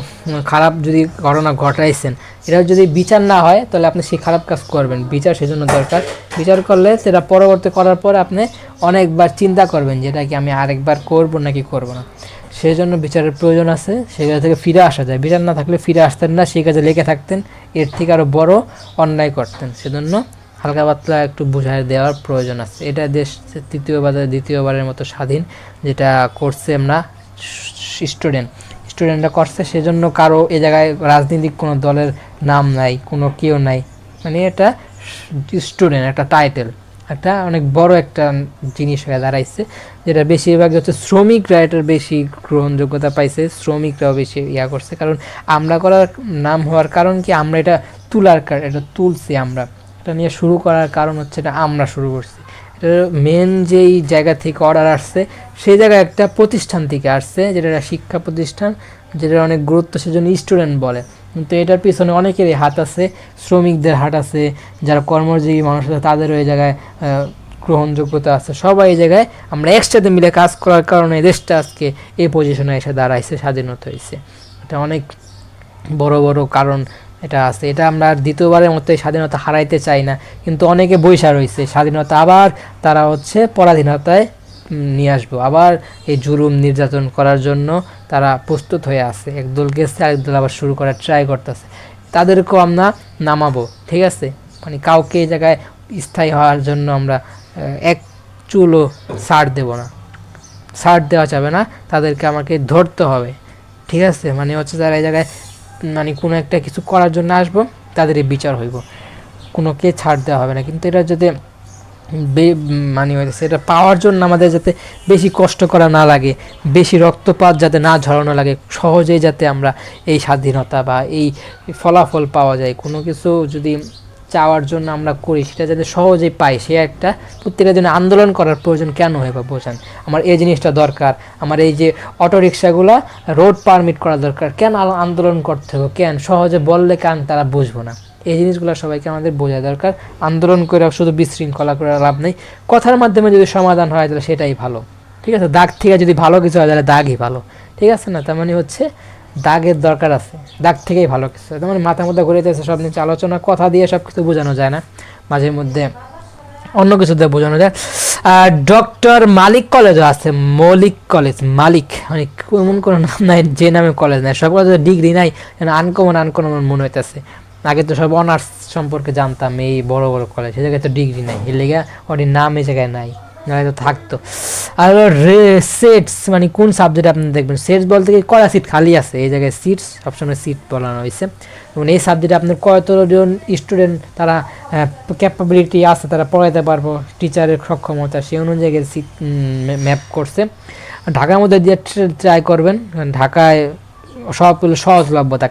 খারাপ যদি ঘটনা ঘটাইছেন, এটা যদি বিচার না হয় তাহলে আপনি সেই খারাপ কাজ করবেন, বিচার সেজন্য দরকার। বিচার করলে সেটা পরবর্তী করার পর আপনি অনেকবার চিন্তা করবেন যে এটা কি আমি আরেকবার করব নাকি করব না, সেই জন্য বিচারের প্রয়োজন আছে, সেখান থেকে ফিরে আসা যায়। বিচার না থাকলে ফিরে আসতেন না, সেই কাজে লেগে থাকতেন, এর থেকে আরও বড় অন্যায় করতেন। সেজন্য হালকা পাতলা একটু বোঝায় দেওয়ার প্রয়োজন আছে। এটা দেশ দ্বিতীয়বারের মতো স্বাধীন, যেটা করছে আমরা স্টুডেন্টরা করছে, সেজন্য কারো এ জায়গায় রাজনৈতিক কোনো দলের নাম নাই, কোনো কেউ নাই, মানে এটা স্টুডেন্ট একটা টাইটেল, একটা অনেক বড় একটা জিনিস হয়ে দাঁড়াইছে, যেটা বেশিরভাগ হচ্ছে শ্রমিকরা এটার বেশি গ্রহণযোগ্যতা পাইছে, শ্রমিকরাও বেশি করছে, কারণ আমরা করার নাম হওয়ার কারণ কি, আমরা এটা এটা তুলছি, আমরা এটা নিয়ে শুরু করার কারণ হচ্ছে এটা আমরা শুরু করছি। এটার মেন যেই জায়গা থেকে অর্ডার আসছে, সেই জায়গায় একটা প্রতিষ্ঠান থেকে আসছে, যেটা শিক্ষা প্রতিষ্ঠান, যেটার অনেক গুরুত্ব, সেজন্য স্টুডেন্ট বলে। কিন্তু এটার পিছনে অনেকেরই হাত আছে, শ্রমিকদের হাত আছে, যারা কর্মজীবী মানুষ আছে তাদেরও এই জায়গায় গ্রহণযোগ্যতা আছে, সবাই এই জায়গায় আমরা একসাথে মিলে কাজ করার কারণে দেশটা আজকে এই পজিশনে এসে দাঁড়াইছে, স্বাধীনতা হয়েছে। এটা অনেক বড় বড় কারণ এটা আছে। এটা আমরা দ্বিতীয়বারের মতো স্বাধীনতা হারাইতে চাই না, কিন্তু অনেকে বৈশা রয়েছে স্বাধীনতা আবার তারা হচ্ছে পরাধীনতায় নিয়ে আসবো, আবার এই জুলুম নির্যাতন করার জন্য তারা প্রস্তুত হয়ে আছে। একদল গেছে, আরেকদল আবার শুরু করার ট্রাই করতেছে, তাদেরকেও আমরা নামাবো, ঠিক আছে? মানে কাউকে এই জায়গায় স্থায়ী হওয়ার জন্য আমরা এক চুলও ছাড় দেব না, ছাড় দেওয়া যাবে না, তাদেরকে আমাকে ধরতে হবে, ঠিক আছে? মানে হচ্ছে যারা এই জায়গায় মানে কোনো একটা কিছু করার জন্য আসবো, তাদেরই বিচার হইব, কোনোকে ছাড় দেওয়া হবে না। কিন্তু এটা যাতে মানে হয়েছে, এটা পাওয়ার জন্য আমাদের যাতে বেশি কষ্ট করা না লাগে, বেশি রক্তপাত যাতে না ঝরানো লাগে, সহজেই যাতে আমরা এই স্বাধীনতা বা এই ফলাফল পাওয়া যায়, কোনো কিছু যদি চাওয়ার জন্য আমরা করি, সেটা যাতে সহজেই পাই, সে একটা প্রত্যেকের জন্য আন্দোলন করার প্রয়োজন কেন হয় বা বোঝান, আমার এই জিনিসটা দরকার, আমার এই যে অটোরিকশাগুলো রোড পারমিট করা দরকার, কেন আন্দোলন করতে হবে, কেন সহজে বললে কেন তারা বুঝবো না, এই জিনিসগুলো সবাইকে আমাদের বোঝা দরকার। আন্দোলন করে শুধু বিশৃঙ্খলা করে লাভ নেই, কথার মাধ্যমে যদি সমাধান হয় তাহলে সেটাই ভালো, ঠিক আছে? দাগ থেকে যদি ভালো কিছু হয় তাহলে দাগই ভালো, ঠিক আছে না? তার মানে হচ্ছে দাগের দরকার আছে, দাগ থেকেই ভালো কিছু। তার মানে মাথা মধ্যে ঘুরে যাচ্ছে সব নিচে আলোচনা, কথা দিয়ে সব কিছু বোঝানো যায় না, মাঝে মধ্যে অন্য কিছু দিয়ে বোঝানো যায়। আর ডক্টর মালিক কলেজও আছে, মৌলিক কলেজ, মালিক মানে এমন কোনো নাম নাই যে নামে কলেজ নাই, সব কলেজে ডিগ্রি নাই, আনকমন মনে হইতেছে। আগে তো সব অনার্স সম্পর্কে জানতাম, এই বড় বড় কলেজ, সে জায়গায় তো ডিগ্রি নাই, এর লেগে ওটির নাম এই জায়গায় নাই, নাহলে তো থাকতো। আর সেটস মানে কোন সাবজেক্ট আপনি দেখবেন, সেটস বলতে কি কয়টা সিট খালি আছে, এই জায়গায় সিটস সবসময় সিট বলানো হয়েছে। এবং এই সাবজেক্টে আপনার কতজন স্টুডেন্ট তারা ক্যাপাবিলিটি আছে, তারা পড়াইতে পারবো, টিচারের সক্ষমতা সেই অনুযায়ী সিট ম্যাপ করছে। ঢাকার মধ্যে দিয়ে ট্রাই করবেন, ঢাকায় সব সহজলভ্যতা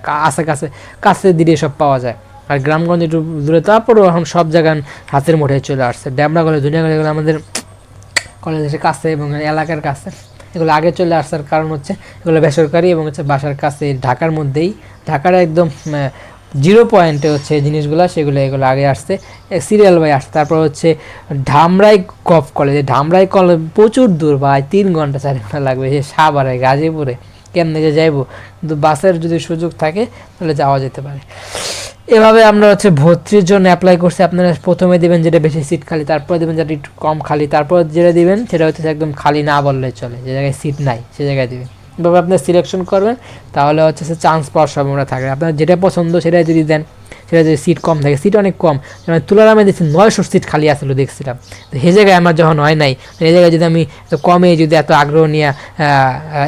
কাছে দিলে সব পাওয়া যায়। আর গ্রামগঞ্জ একটু দূরে, তারপরেও এখন সব জায়গায় হাতের মুঠে চলে আসছে। ড্যামরা কলেজ, দুনিয়া কলেজ আমাদের কলেজের কাছে এবং এলাকার কাছে, এগুলো আগে চলে আসার কারণ হচ্ছে এগুলো বেসরকারি এবং হচ্ছে বাসার কাছে, ঢাকার মধ্যেই, ঢাকার একদম 0 পয়েন্টে হচ্ছে জিনিসগুলো, এগুলো আগে আসছে, সিরিয়াল বাই আসছে। তারপর হচ্ছে Dhamrai gov college, Dhamrai college প্রচুর দূর ভাই, 3 ঘন্টা 4 ঘন্টা লাগবে, সে সাভারে গাজীপুরে কেমনে যে যাইবো, কিন্তু বাসের যদি সুযোগ থাকে তাহলে যাওয়া যেতে পারে। এভাবে আমরা হচ্ছে ভর্তির জন্য অ্যাপ্লাই করছি। আপনারা প্রথমে দিবেন যেটা বেশি সিট খালি, তারপরে দেবেন যেটা একটু কম খালি, তারপর যেটা দিবেন সেটা হচ্ছে একদম খালি না বললে চলে, যে জায়গায় সিট নাই সে জায়গায় দিবেন। এভাবে আপনার সিলেকশন করবেন, তাহলে হচ্ছে চান্স পাওয়ার সম্ভাবনা থাকে। আপনার যেটা পছন্দ সেটাই যদি দেন, সেটা যদি সিট কম থাকে, সিট অনেক কম, যেমন তুলারামে দেখছি 900 সিট খালি আসলো দেখছিলাম, তো সেই জায়গায় আমার যখন হয় নাই, এই জায়গায় যদি আমি কমে যদি এত আগ্রহ নিয়ে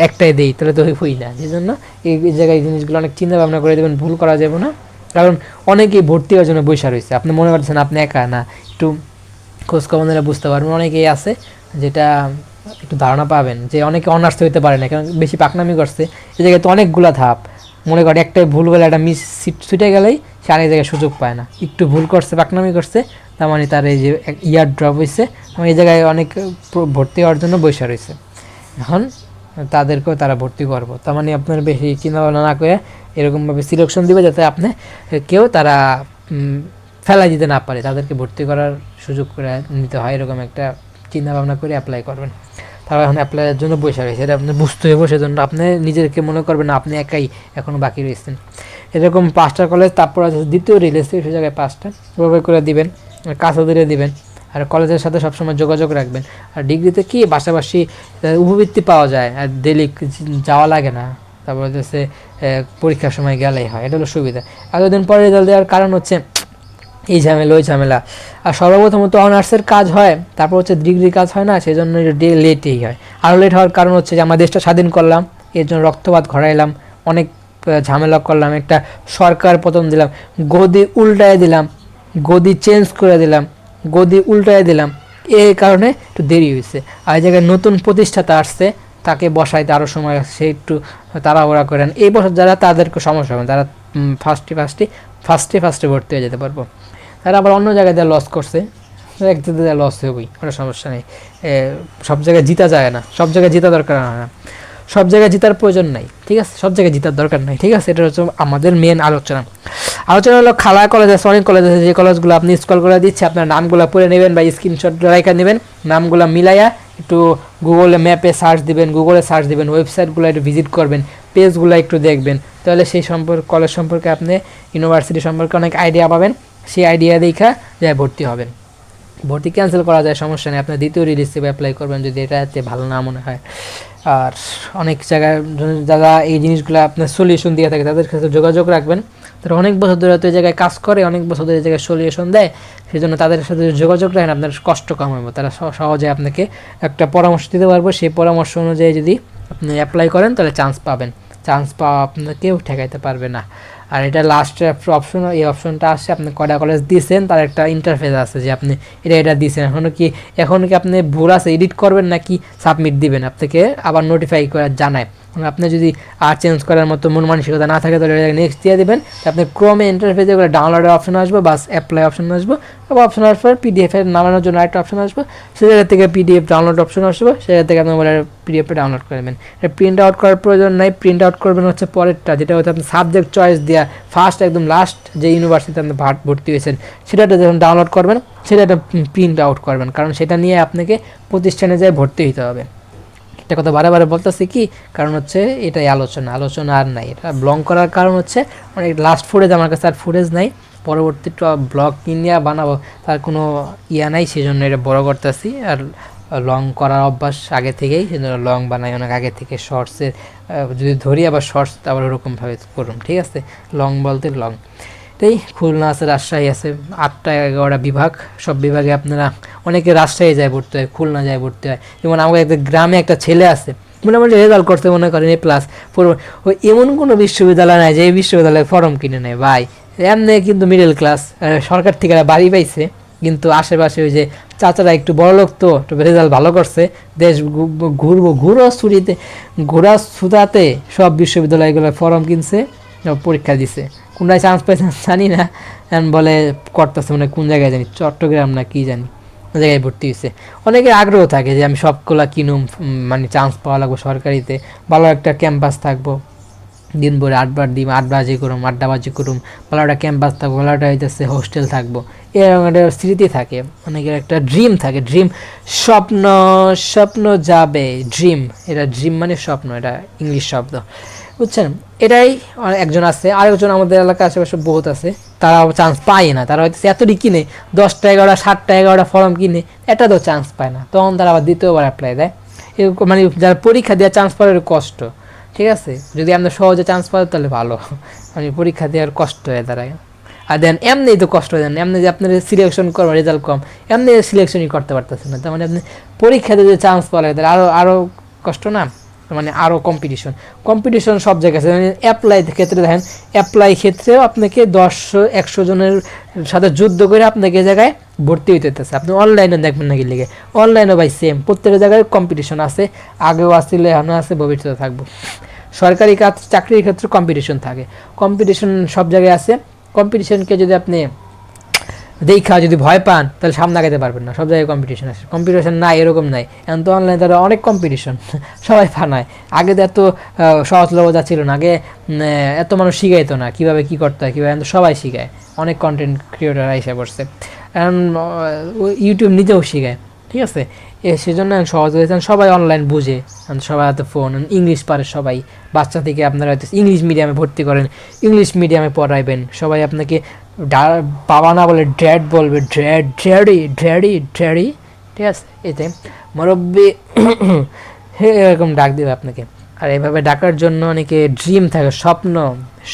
একটাই দিই তাহলে তো হই না। সেই জন্য এই জায়গায় জিনিসগুলো অনেক চিন্তা ভাবনা করে দেবেন, ভুল করা যাবে না। কারণ অনেকেই ভর্তি হওয়ার জন্য বৈশা রয়েছে, আপনি মনে করছেন আপনি একা না, একটু খোঁজখবর নিলে বুঝতে পারবেন অনেকেই আছে, যেটা একটু ধারণা পাবেন যে অনেকে অনার্স হইতে পারে না, কারণ বেশি পাকনামি করছে। এই জায়গায় তো অনেকগুলো ধাপ, মনে করেন একটাই ভুল বলে একটা মিস সিট ছুটে গেলেই সে আরেক জায়গায় সুযোগ পায় না, একটু ভুল করছে পাকনামি করছে, তার মানে তার এই যে ইয়ার ড্রপ হয়েছে, এই জায়গায় অনেক ভর্তি হওয়ার জন্য বৈশা রয়েছে। এখন তাদেরকেও তারা ভর্তি করবো, তার মানে আপনার বেশি চিন্তাভাবনা না করে এরকমভাবে সিলেকশন দিবে যাতে আপনি কেউ তারা ফেলাই দিতে না পারে, তাদেরকে ভর্তি করার সুযোগ করে নিতে হয়, এরকম একটা চিন্তাভাবনা করে অ্যাপ্লাই করবেন। তারপর এখন অ্যাপ্লাইয়ের জন্য বসে রয়েছে, এটা আপনি বুঝতে হবে, সেজন্য আপনি নিজেকে মনে করবেন আপনি একাই এখনও বাকি রয়েছেন। এরকম 5টা কলেজ, তারপর আছে দ্বিতীয় রিলিজ, সেই জায়গায় 5টা ওভাবে করে দিবেন, কাছে ধরে দিবেন। আর কলেজের সাথে সবসময় যোগাযোগ রাখবেন। আর ডিগ্রিতে কি পাশাপাশি উপবৃত্তি পাওয়া যায়, আর ডেলি যাওয়া লাগে না, তারপর হচ্ছে পরীক্ষার সময় গেলেই হয়, এটা হলো সুবিধা। এতদিন পরে রেজাল্ট দেওয়ার কারণ হচ্ছে এই ঝামেলা ওই ঝামেলা। আর সর্বপ্রথমত অনার্সের কাজ হয়, তারপর হচ্ছে ডিগ্রির কাজ হয় না, সেই জন্য লেটেই হয়। আরও লেট হওয়ার কারণ হচ্ছে যে আমরা দেশটা স্বাধীন করলাম, এর জন্য রক্তপাত ঘটাইলাম, অনেক ঝামেলা করলাম, একটা সরকার পতন দিলাম, গদি উল্টায় দিলাম, গদি চেঞ্জ করে দিলাম, গদি উল্টায় দিলাম, এই কারণে একটু দেরি হয়েছে। আর এই জায়গায় নতুন প্রতিষ্ঠাতা আসছে, তাকে বসাইতে আরও সময় আছে, সে একটু তাড়াহুড়া করেন। এই বছর যারা তাদেরকে সমস্যা হবে, তারা ফার্স্টে ভর্তি হয়ে যেতে পারবো। তারা আবার অন্য জায়গায় দিয়ে লস করছে, এক জায়গায় লস হবেই, ওটা সমস্যা নেই। সব জায়গায় জিতা যায় না, সব জায়গায় জিতা দরকার হয় না, সব জায়গায় জেতার প্রয়োজন নাই, ঠিক আছে, সব জায়গায় জেতার দরকার নাই, ঠিক আছে। এটা হচ্ছে আমাদের মেন আলোচনা হলো খালা কলেজ আছে, অনেক কলেজ আছে, যে কলেজগুলো আপনি স্ক্রল করে দিচ্ছে, আপনার নামগুলো পড়ে নেবেন বা স্ক্রিনশট রেখে নেবেন, নামগুলো মিলাইয়া একটু গুগলে ম্যাপে সার্চ দিবেন, গুগলে সার্চ দিবেন, ওয়েবসাইটগুলো একটু ভিজিট করবেন, পেজগুলো একটু দেখবেন, তাহলে সেই কলেজ সম্পর্কে আপনি, ইউনিভার্সিটি সম্পর্কে অনেক আইডিয়া পাবেন। সেই আইডিয়া দেখা যায় ভর্তি হবেন। ভর্তি ক্যান্সেল করা যায়, সমস্যা নেই, আপনার দ্বিতীয় রিলিজে অ্যাপ্লাই করবেন যদি এটাতে ভালো না মনে হয়। আর অনেক জায়গায় যারা এই জিনিসগুলো আপনার সলিউশন দিয়ে থাকে তাদের সাথে যোগাযোগ রাখবেন, তারা অনেক বছর ধরে তো এই জায়গায় কাজ করে, অনেক বছর ধরে এই জায়গায় সলিউশন দেয়, সেই জন্য তাদের সাথে যোগাযোগ রাখেন, আপনার কষ্ট কম হবে, তারা সহজে আপনাকে একটা পরামর্শ দিতে পারবো। সেই পরামর্শ অনুযায়ী যদি আপনি অ্যাপ্লাই করেন তাহলে চান্স পাবেন, চান্স পাওয়া আপনাকে কেউ ঠেকাইতে পারবে না। আর এটা লাস্ট অপশন, এই অপশনটা আসছে আপনি কয়টা কলেজ দিয়েছেন তার একটা ইন্টারফেস আছে যে আপনি এটা দিয়েছেন, এখন কি আপনি ভুল আছে এডিট করবেন নাকি সাবমিট দিবেন, আপনাকে আবার নোটিফাই করে জানায়। আপনি যদি আর চেঞ্জ করার মতো মন মানসিকতা না থাকে তাহলে নেক্সট দিয়ে দেবেন, আপনি ক্রমে ইন্টারফেসে করে ডাউনলোডের অপশন আসবে, বাস অ্যাপ্লাই অপশন আসবে, আবার অপশন আসার পর পিডিএফের নামানোর জন্য একটা অপশন আসবে, সে জায়গা থেকে পিডিএফ ডাউনলোড অপশন আসবে, সে জায়গা থেকে আপনি পিডিএফে ডাউনলোড করবেন। প্রিন্ট আউট করার প্রয়োজন নাই, প্রিন্ট আউট করবেন হচ্ছে পরেরটা, যেটা হচ্ছে আপনি সাবজেক্ট চয়েস দেওয়া ফার্স্ট একদম লাস্ট যে ইউনিভার্সিটিতে আপনি ভর্তি হয়েছেন সেটাতে যখন ডাউনলোড করবেন সেটা প্রিন্ট আউট করবেন, কারণ সেটা নিয়ে আপনাকে প্রতিষ্ঠানে যেয়ে ভর্তি হতে হবে। একটা কথা বারে বলতেছি কি, কারণ হচ্ছে এটাই আলোচনা আর নাই, এটা ব্লগ করার কারণ হচ্ছে অনেক লাস্ট ফুটেজ আমার কাছে আর ফুটেজ নাই, পরবর্তী ব্লগ কিনিয়া বানাবো তার কোনো নাই, সেই জন্য এটা বড় করতেছি। আর লং করার অভ্যাস আগে থেকেই, সেজন্য লং বানাই অনেক আগে থেকে। শর্টসের যদি ধরি আবার শর্টস আবার ওরকমভাবে করুন, ঠিক আছে, লং বলতে লং। তাই খুলনা আছে, রাজশাহী আছে, 8টা 11টা বিভাগ। সব বিভাগে আপনারা অনেকে রাজশাহী যায় পড়তে হয়, খুলনা যায় পড়তে হয়। যেমন আমাদের একটা গ্রামে একটা ছেলে আছে, মোটামুটি রেজাল্ট করতে মনে করেন A+, ওই এমন কোনো বিশ্ববিদ্যালয় নাই যে এই বিশ্ববিদ্যালয়ে ফর্ম কিনে নেয় ভাই। এমনি কিন্তু মিডল ক্লাস, সরকার থেকে বাড়ি পাইছে, কিন্তু আশেপাশে ওই যে চাচারা একটু বড় লোক, তো রেজাল্ট ভালো করছে, দেশ ঘোরা ছুতাতে সব বিশ্ববিদ্যালয়গুলো ফর্ম কিনছে, পরীক্ষা দিছে, কোনটায় চান্স পাইছে জানি না, বলে করতেছে মানে কোন জায়গায় জানি, চট্টগ্রাম না কি জানি জায়গায় ভর্তি হয়েছে। অনেকের আগ্রহ থাকে যে আমি সবগুলা কিনুম, মানে চান্স পাওয়া লাগবো সরকারিতে, ভালো একটা ক্যাম্পাস থাকবো, দিন ভরে 8বার দিন আড্ডাবাজি করুম, ভালো একটা ক্যাম্পাস থাকবো, ভালো একটা হইতেছে হোস্টেল থাকবো, এরকম একটা স্মৃতি থাকে, অনেকের একটা ড্রিম থাকে, ড্রিম স্বপ্ন, স্বপ্ন যাবে ড্রিম, এটা ড্রিম মানে স্বপ্ন, এটা ইংলিশ শব্দ, বুঝছেন। এটাই একজন আছে, আরেকজন আমাদের এলাকার আশেপাশে বহুত আছে, তারা চান্স পায় না, তারা হয়তো এতটি কিনে 10টা 11টা 7টা 11টা ফর্ম কিনে, এটা তো চান্স পায় না, তখন তারা আবার দ্বিতীয়বার অ্যাপ্লাই দেয়। এরকম মানে যারা পরীক্ষা দেওয়ার চান্স পাওয়ার কষ্ট, ঠিক আছে, যদি আমরা সহজে চান্স পাই তাহলে ভালো, মানে পরীক্ষা দেওয়ার কষ্ট হয়ে দাঁড়ায়। আর দেন এমনি তো কষ্ট হয়ে যান, এমনি যে আপনার সিলেকশন করবেন, রেজাল্ট কম, এমনি সিলেকশনই করতে পারতেছেন না, তার মানে আপনি পরীক্ষা দিয়ে যে চান্স পাওয়া তাহলে আরও কষ্ট না, মানে আরও কম্পিটিশন সব জায়গায় আছে। মানে অ্যাপ্লাই ক্ষেত্রে দেখেন, অ্যাপ্লাই ক্ষেত্রেও আপনাকে 100 জনের সাথে যুদ্ধ করে আপনাকে জায়গায় ভর্তি হইতে হতেছে। আপনি অনলাইনে দেখবেন নাকি লিখে, অনলাইনও ভাই সেম, প্রত্যেকটা জায়গায় কম্পিটিশন আছে, আগেও আসছিল, এখনও আছে, ভবিষ্যতে থাকবো। সরকারি কাজ চাকরির ক্ষেত্রে কম্পিটিশন থাকে, কম্পিটিশন সব জায়গায় আছে। কম্পিটিশনকে যদি আপনি দেখা যদি ভয় পান তাহলে সামনে আগাতে পারবেন না, সব জায়গায় কম্পিটিশন আছে, কম্পিটিশন নাই এরকম নাই, এখন তো অনলাইনে তারা অনেক কম্পিটিশন, সবাই ফানায়। আগে তো এত সহজলভ্যতা ছিল না, আগে এত মানুষ শিখাইতো না কীভাবে কী করতে হয়, কীভাবে, সবাই শিখায়, অনেক কন্টেন্ট ক্রিয়েটাররা এসে পড়ছে, এখন ইউটিউব নিজেও শিখায়, ঠিক আছে। সেজন্য সহজ হয়েছে, সবাই অনলাইন বুঝে, সবাই হাতে ফোন, ইংলিশ পারে সবাই, বাচ্চা থেকে আপনারা হয়তো ইংলিশ মিডিয়ামে ভর্তি করেন, ইংলিশ মিডিয়ামে পড়াইবেন, সবাই আপনাকে বাবা না বলে ড্যাড বলবে, ড্যাডি, ঠিক আছে, এতে মুরব্বি এরকম ডাক দেবে আপনাকে। আর এইভাবে ডাকার জন্য অনেকে ড্রিম থাকে,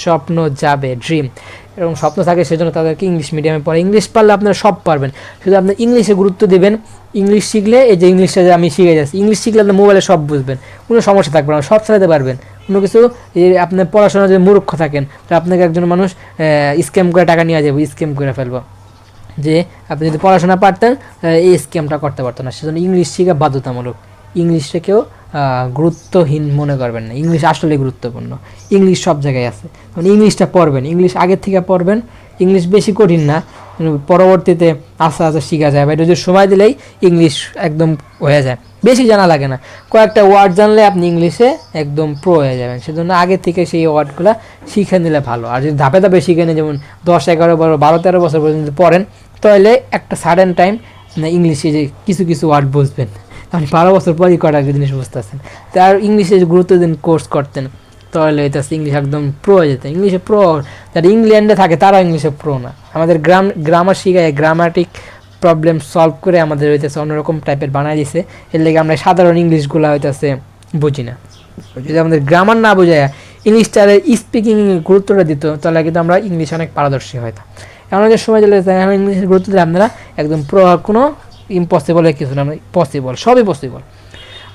স্বপ্ন যাবে ড্রিম, এরকম স্বপ্ন থাকে, সেজন্য তাদেরকে ইংলিশ মিডিয়ামে পড়ে। ইংলিশ পারলে আপনারা সব পারবেন, শুধু আপনি ইংলিশে গুরুত্ব দেবেন। ইংলিশ শিখলে, এই যে ইংলিশটা যে আমি শিখে যাচ্ছি, ইংলিশ শিখলে আপনি মোবাইলে সব বুঝবেন, কোনো সমস্যা থাকবে না, সব চালাতে পারবেন। কোনো কিছু আপনার পড়াশোনা যদি মূর্খ থাকেন, তো আপনাকে একজন মানুষ স্ক্যাম করে টাকা নিয়ে যাবো, স্ক্যাম করে ফেলবো। যে আপনি যদি পড়াশোনা পারতেন এই স্ক্যামটা করতে পারতেন না, সেজন্য ইংলিশ শেখা বাধ্যতামূলক। ইংলিশটাকেও গুরুত্বহীন মনে করবেন না, ইংলিশ আসলে গুরুত্বপূর্ণ, ইংলিশ সব জায়গায় আছে, মানে ইংলিশটা পড়বেন, ইংলিশ আগের থেকে পড়বেন, ইংলিশ বেশি কঠিন না, পরবর্তীতে আস্তে আস্তে শেখা যায়, বা এটা যদি সময় দিলেই ইংলিশ একদম হয়ে যায়, বেশি জানা লাগে না, কয়েকটা ওয়ার্ড জানলে আপনি ইংলিশে একদম প্রো হয়ে যাবেন। সেজন্য আগে থেকে সেই ওয়ার্ডগুলো শিখে নিলে ভালো। আর যদি ধাপে ধাপে শিখে নিয়ে, যেমন 10 11 12 13 বছর পর্যন্ত পড়েন, তাহলে একটা সাডেন টাইম ইংলিশে যে কিছু ওয়ার্ড বুঝবেন, আপনি 12 বছর পরই কটা জিনিস বুঝতেছেন। তার ইংলিশে গুরুত্ব দিন, কোর্স করতেন, তাহলে এটা ইংলিশ একদম প্রো হয়ে যেত। ইংলিশে প্রো যারা ইংল্যান্ডে থাকে তারা ইংলিশে প্রো না, আমাদের গ্রামার শিখায়, গ্রামাটিক প্রবলেম সলভ করে আমাদের হইতেছে অন্যরকম টাইপের বানাই দিছে, এর লেগে আমরা সাধারণ ইংলিশগুলো হইতেছে বুঝি না। যদি আমাদের গ্রামার না বোঝায় ইংলিশটার স্পিকিং গুরুত্বটা দিত, তাহলে কিন্তু আমরা ইংলিশ অনেক পারদর্শী হইতাম। এমন যে সময় চলে যাচ্ছে, এখন ইংলিশের গুরুত্ব দিলে আপনারা একদম প্রো, কোনো ইম্পসিবলের কিছু না, পসিবল, সবই পসিবল।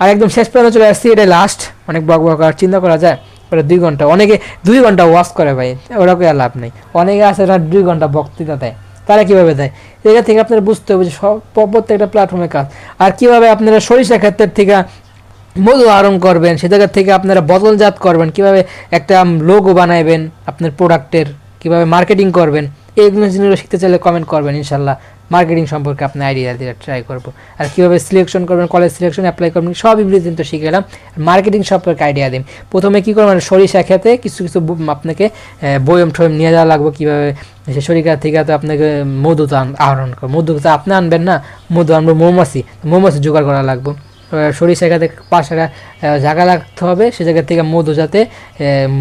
আর একদম শেষ পর্যন্ত চলে আসছি, এটাই লাস্ট, অনেক বক করার চিন্তা করা যায়, ওরা 2 ঘন্টা, অনেকে 2 ঘন্টা ওয়াচ করে ভাই, ওরা কোনো লাভ নেই। অনেকে আছে ওরা 2 ঘন্টা বক্তৃতা দেয়, তারা কীভাবে দেয়, এটা থেকে আপনারা বুঝতে হবে যে প্রত্যেকটা প্ল্যাটফর্মে কাজ। আর কীভাবে আপনারা সরিষা ক্ষেত্রের থেকে মধু আহরণ করবেন, সে জায়গা থেকে আপনারা বোতলজাত করবেন, কীভাবে একটা লোগো বানাইবেন আপনার প্রোডাক্টের, কীভাবে মার্কেটিং করবেন, এইগুলো জিনিসগুলো শিখতে চাইলে কমেন্ট করবেন, ইনশাল্লাহ মার্কেটিং সম্পর্কে আপনি আইডিয়া দিয়ে ট্রাই করবো। আর কীভাবে সিলেকশন করবেন, কলেজ সিলেকশন অ্যাপ্লাই করবেন, সব ইভরিথিং তো শিখে গেলাম। মার্কেটিং সম্পর্কে আইডিয়া দিন, প্রথমে কী করবেন, সরিষা খেতে কিছু আপনাকে বয়ম ঠয়ম নিয়ে যাওয়া লাগবে, কীভাবে সে সরিষা থেকে তো আপনাকে মধু তো আহরণ করবো, মধু তো আপনি আনবেন না, মধু আনবো মৌমাছি জোগাড় করা লাগবে। সরিষা খেতে পাশে জায়গা রাখতে হবে, সে জায়গা থেকে মধু যাতে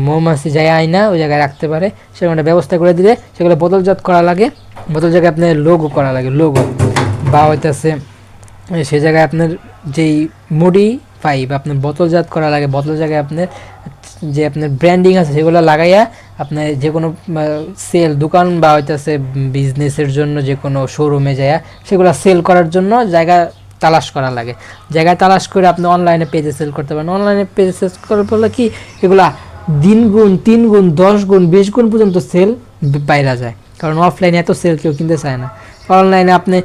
মৌমাছি যায় আয় না, ওই জায়গায় রাখতে পারে, সেরকম একটা ব্যবস্থা করে দিলে সেগুলো বোতলজাত করা লাগে। বোতল জায়গায় আপনার লোগো করা লাগে, লোগো বা হইতেছে সে জায়গায় আপনার যেই মুডি পাই বা আপনার বোতলজাত করা লাগে, বোতল জায়গায় আপনার যে আপনার ব্র্যান্ডিং আছে সেগুলো লাগাইয়া আপনার যে কোনো সেল দোকান বা হইতেছে বিজনেসের জন্য যে কোনো শোরুমে যায় সেগুলো সেল করার জন্য জায়গা তালাশ করা লাগে। জায়গায় তালাশ করে আপনি অনলাইনে পেজে সেল করতে পারেন। অনলাইনে পেজে সেল করার ফলে কি এগুলা দিন গুণ 3 গুণ 10 গুণ 20 গুণ পর্যন্ত সেল বাইরা যায়, কারণ অফলাইনে এত সেল কেউ কিনতে চায় না। অনলাইনে আপনি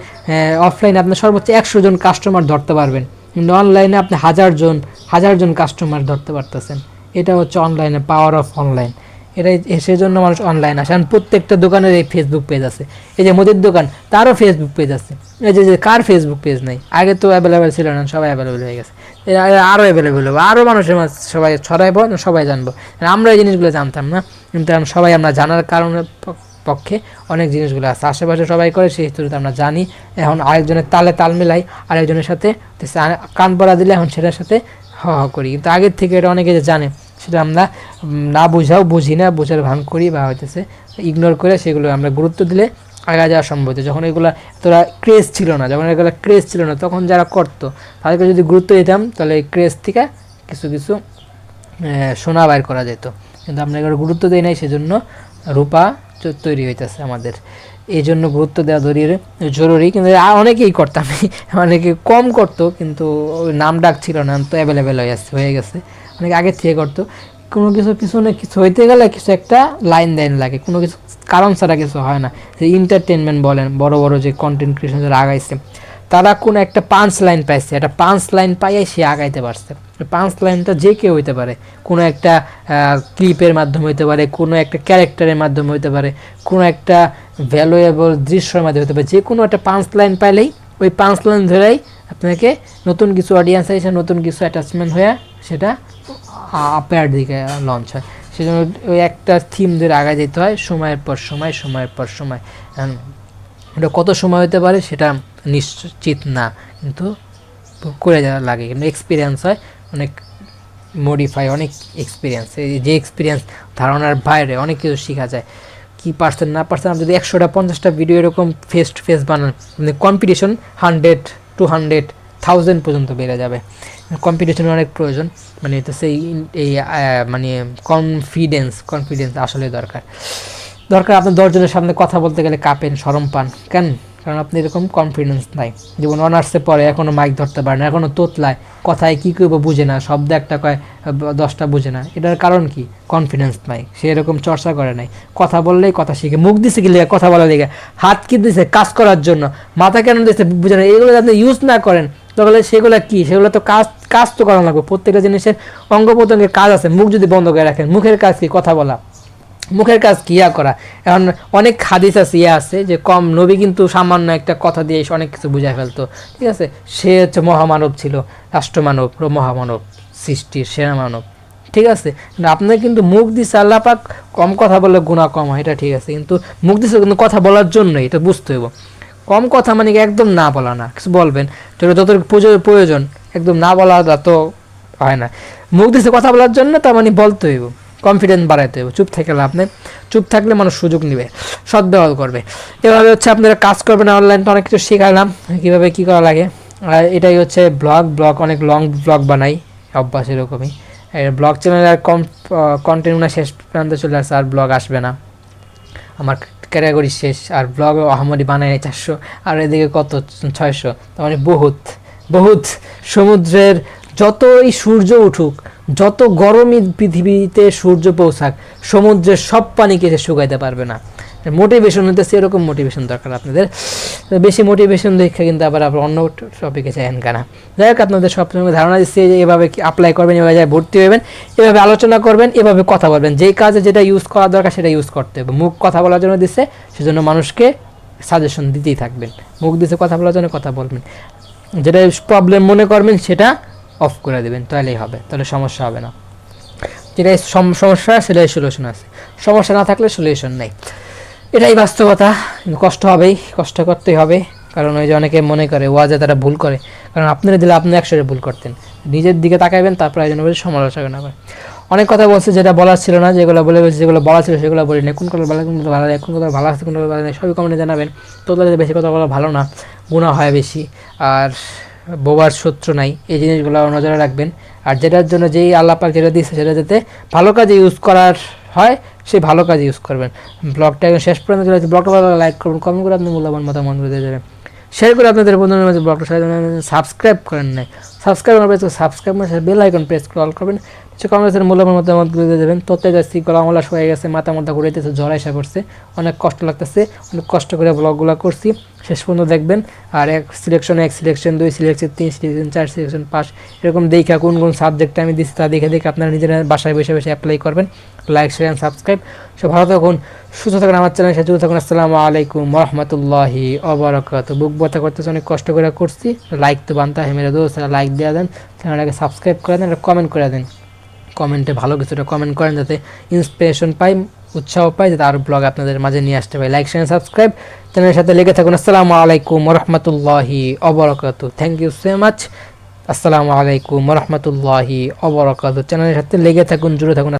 অফলাইনে আপনি সর্বোচ্চ 100 জন কাস্টমার ধরতে পারবেন, কিন্তু অনলাইনে আপনি হাজার জন কাস্টমার ধরতে পারতেছেন। এটা হচ্ছে অনলাইনের পাওয়ার অফ অনলাইন। এটাই সেই জন্য মানুষ অনলাইন আসে। কারণ প্রত্যেকটা দোকানের এই ফেসবুক পেজ আছে। এই যে মুদির দোকান, তারও ফেসবুক পেজ আছে। এই যে কার ফেসবুক পেজ নেই? আগে তো অ্যাভেলেবেল ছিল না, সবাই অ্যাভেলেবেল হয়ে গেছে। আরও অ্যাভেলেবেল হবে, আরও মানুষের মাঝে সবাই ছড়াইব, সবাই জানবো। আমরা এই জিনিসগুলো জানতাম না, কিন্তু সবাই আমরা জানার কারণে পক্ষে অনেক জিনিসগুলো আছে আশেপাশে সবাই করে, সেই হিসেবে আমরা জানি। এখন আরেকজনের তালে তাল মিলাই, আরেকজনের সাথে কান পড়া দিলে এখন সেটার সাথে হ করি। কিন্তু আগের থেকে এটা অনেকে যে জানে, সেটা আমরা না বুঝি না, বোঝার ভান করি বা হইতেছে ইগনোর করে সেগুলো আমরা গুরুত্ব দিলে আগা যাওয়া সম্ভব হতো। যখন এগুলো তোরা ক্রেজ ছিল না, যখন এগুলো ক্রেজ ছিল না, তখন যারা করতো তাদেরকে যদি গুরুত্ব দিতাম, তাহলে এই ক্রেজ থেকে কিছু কিছু সোনা বাইর করা যেত। কিন্তু আমরা এগুলো গুরুত্ব দিই নাই, সেজন্য রূপা তৈরি হইতেছে আমাদের। এই জন্য গুরুত্ব দেওয়া জরুরি। কিন্তু অনেকেই করতাম, অনেকে কম করতো, কিন্তু নাম ডাক ছিল না, তো অ্যাভেলেবেল হয়ে গেছে। অনেকে আগের থেকে করতো। কোনো কিছু পিছনে কিছু হইতে গেলে কিছু একটা লাইন লাগে, কোনো কিছু কারণ ছাড়া কিছু হয় না। যে এন্টারটেনমেন্ট বলেন, বড় বড় যে কন্টেন্ট ক্রিয়েশন যারা আগাইছে, তারা কোনো একটা পাঁচ লাইন পাইছে, একটা পাঁচ লাইন পাইয়াই সে আগাইতে পারছে। পাঁচ লাইনটা যে কেউ হইতে পারে, কোনো একটা ক্লিপের মাধ্যমে হইতে পারে, কোনো একটা ক্যারেক্টারের মাধ্যমে হইতে পারে, কোনো একটা ভ্যালুয়েবল দৃশ্যের মাধ্যমে হতে পারে। যে কোনো একটা পাঁচ লাইন পাইলেই, ওই পাঁচ লাইন ধরেই আপনাকে নতুন কিছু অডিয়েন্স আসে, নতুন কিছু অ্যাটাচমেন্ট হয়ে সেটা আপের দিকে লঞ্চ হয়। সেজন্য ওই একটা থিম ধরে আগায় যেতে হয়, সময়ের পর সময়। ওটা কত সময় হতে পারে সেটা নিশ্চিত না, কিন্তু করে যাওয়া লাগে, কিন্তু এক্সপিরিয়েন্স হয় অনেক, মডিফাই অনেক এক্সপিরিয়েন্স। যে এক্সপিরিয়েন্স ধারণার বাইরে অনেক কিছু শেখা যায়। কি পারছেন না পারছেন, আপনি যদি 100টা 50টা ভিডিও এরকম ফেস টু ফেস বানান, মানে কম্পিটিশন 100, 200, 1000 পর্যন্ত বেড়ে যাবে। কম্পিটিশনের অনেক প্রয়োজন, মানে তো সেই এই মানে কনফিডেন্স আসলে দরকার। আপনার 10 জনের সামনে কথা বলতে গেলে কাঁপেন, শরম পান কেন? কারণ আপনি এরকম কনফিডেন্স নাই। যেমন অনার্সে পড়ে এখনও মাইক ধরতে পারে না, এখনও তোতলায়, কথায় কী করবো বুঝে না, শব্দ একটা কয় 10টা বুঝে না। এটার কারণ কি? কনফিডেন্স নাই, সে এরকম চর্চা করে নাই। কথা বললেই কথা শিখে, মুখ দিছে কি লেগে কথা বলা লেগে, হাত কি দিছে কাজ করার জন্য, মাথা কেন দিছে বুঝে না। এগুলো আপনি ইউজ না করেন তাহলে সেগুলো কি? সেগুলো তো কাজ তো করা লাগবে। প্রত্যেকটা জিনিসের অঙ্গ প্রত্যঙ্গের কাজ আছে। মুখ যদি বন্ধ করে রাখেন, মুখের কাজ কি? কথা বলা। মুখের কাজ কি করা? এখন অনেক হাদিস আছে, আছে যে কম নবী কিন্তু সামান্য একটা কথা দিয়ে অনেক কিছু বুঝায় ফেলতো। ঠিক আছে, সে হচ্ছে মহামানব ছিল, রাষ্ট্রমানব, মহামানব, সৃষ্টির সেরা মানব। ঠিক আছে, আপনার কিন্তু মুখ দিচ্ছে আল্লাহ পাক, কম কথা বললে গুনাহ কম হয়, এটা ঠিক আছে, কিন্তু মুখ দিচ্ছে কিন্তু কথা বলার জন্যই, এটা বুঝতে হইব। কম কথা মানে একদম না বলা না, কিছু বলবেন যত প্রয়োজন, একদম না বলা তো হয় না। মুখ দিচ্ছে কথা বলার জন্য, তার মানে বলতে হইব, কনফিডেন্স বাড়াইতে হবে। চুপ থেকে লাভ নেই, চুপ থাকলে মানুষ সুযোগ নেবে, সদ্ব্যবহার করবে। এভাবে হচ্ছে আপনারা কাজ করবেন। অনলাইনটা অনেক কিছু শেখালাম কীভাবে কী করা লাগে। আর এটাই হচ্ছে ব্লগ অনেক লং ব্লগ বানাই, অভ্যাস এরকমই। ব্লগ চ্যানেল আর কন্টেন্ট না শেষ প্রান্তে চলে আসছে, আর ব্লগ আসবে না, আমার ক্যাটাগরি শেষ। আর ব্লগ আহামরি বানাই 400, আর এদিকে কত 600, তার মানে বহুত। সমুদ্রের যতই সূর্য উঠুক, যত গরমই পৃথিবীতে সূর্য পৌঁছাক, সমুদ্রের সব পানিকে সে শুকাইতে পারবে না। মোটিভেশন হইতেছে এরকম, মোটিভেশন দরকার আপনাদের। বেশি মোটিভেশন দেখে কিন্তু আবার অন্য টপিকে চাইেন কেনা। যাই হোক, আপনাদের সবসময় ধারণা দিচ্ছে যে এভাবে অ্যাপ্লাই করবেন, এভাবে ভর্তি হবেন, এভাবে আলোচনা করবেন, এভাবে কথা বলবেন। যেই কাজে যেটা ইউজ করা দরকার সেটা ইউজ করতে হবে। মুখ কথা বলার জন্য দিচ্ছে, সেজন্য মানুষকে সাজেশন দিতেই থাকবেন। মুখ দিচ্ছে কথা বলার জন্য কথা বলবেন, যেটা প্রবলেম মনে করবেন সেটা অফ করে দেবেন, তাহলেই হবে, তাহলে সমস্যা হবে না। যেটাই সমস্যা সেটাই সলিউশন আছে, সমস্যা না থাকলে সলিউশন নেই। এটাই বাস্তবতা। কষ্ট হবেই, কষ্ট করতেই হবে। কারণ ওই যে অনেকে মনে করে ওয়াজে তারা ভুল করে, কারণ আপনারা দিলে আপনি 100 ভুল করতেন। নিজের দিকে তাকাইবেন, তারপর একজন বলে সমালোচনা করে। অনেক কথা বলছে যেটা বলার ছিল না, যেগুলো বলা ছিল সেগুলো বলি না। কোন কথা ভালো, কোন কথা ভালো লাগে, কোন কথা ভালো আছে, কোন কথা ভালো নেই, সবই কমেন্টে জানাবেন। তোদের বেশি কথা বলা ভালো না, গুনাহ হয় বেশি। আর বোবার শত্রু নাই, এই জিনিসগুলো নজরে রাখবেন। আর যেটার জন্য যেই আল্লাহ পাক যেটা দিচ্ছে সেটা যাতে ভালো কাজে ইউজ করার হয়, সেই ভালো কাজে ইউজ করবেন। ব্লগটা একদম শেষ পর্যন্ত চলে, ব্লগটা ভালো লাইক করবেন, কমেন্ট করে আপনি মূল্যবান মতামত দিয়ে দেবেন, শেয়ার করে আপনাদের বন্ধুদের মাঝে ব্লগটা সাবস্ক্রাইব করেন নাই, সাবস্ক্রাইব করবেন, সাবস্ক্রাইব করে বেল আইকন প্রেস করে অল করবেন। কমেন্টের মূল্যবান মতামত দিয়ে দেবেন। তথ্য যাচ্ছি গলা আমলা হয়ে গেছে, মাথা ঘুরাইতেছে, ঝড় এসে পড়ছে, অনেক কষ্ট লাগতেছে, অনেক কষ্ট করে ব্লগগুলো করছি, শেষ পর্যন্ত দেখবেন। আর এক সিলেকশন 2 সিলেকশন 3 সিলেকশন 4 সিলেকশন 5 এরকম দেখা কোন কোন সাবজেক্টে আমি দিচ্ছি তা দেখে আপনারা নিজেরা বাসায় বসে অ্যাপ্লাই করবেন। Like share and subscribe. সব ভালো থাকুন, সুস্থ থাকুন, আমার চ্যানেল সাথে থাকুন। আসসালামু আলাইকুম রহমতুল্লাহি অবরাকাতুহু। বুক ব্যথা করতেছে, অনেক কষ্ট করে করছি। লাইক তো বানতে হয় মেরে দোস্ত, লাইক দিয়ে দেন, চ্যানেলটাকে সাবস্ক্রাইব করে দেন, কমেন্ট করে দেন, কমেন্টে ভালো কিছুটা কমেন্ট করেন যাতে ইন্সপিরেশন পাই, উৎসাহ পাই, যাতে আরও ব্লগ আপনাদের মাঝে নিয়ে আসতে পারি। লাইক শেয়ার সাবস্ক্রাইব, চ্যানেলের সাথে লেগে থাকুন। আসসালামু আলাইকুম রহমতুল্লাহি অবরাকাতুহু। Thank you so much. আসসালামু আলাইকুম রহমতুল্লাহি অবরাকাতুহু। চ্যানেলের সাথে লেগে থাকুন, জুড়ে থাকুন।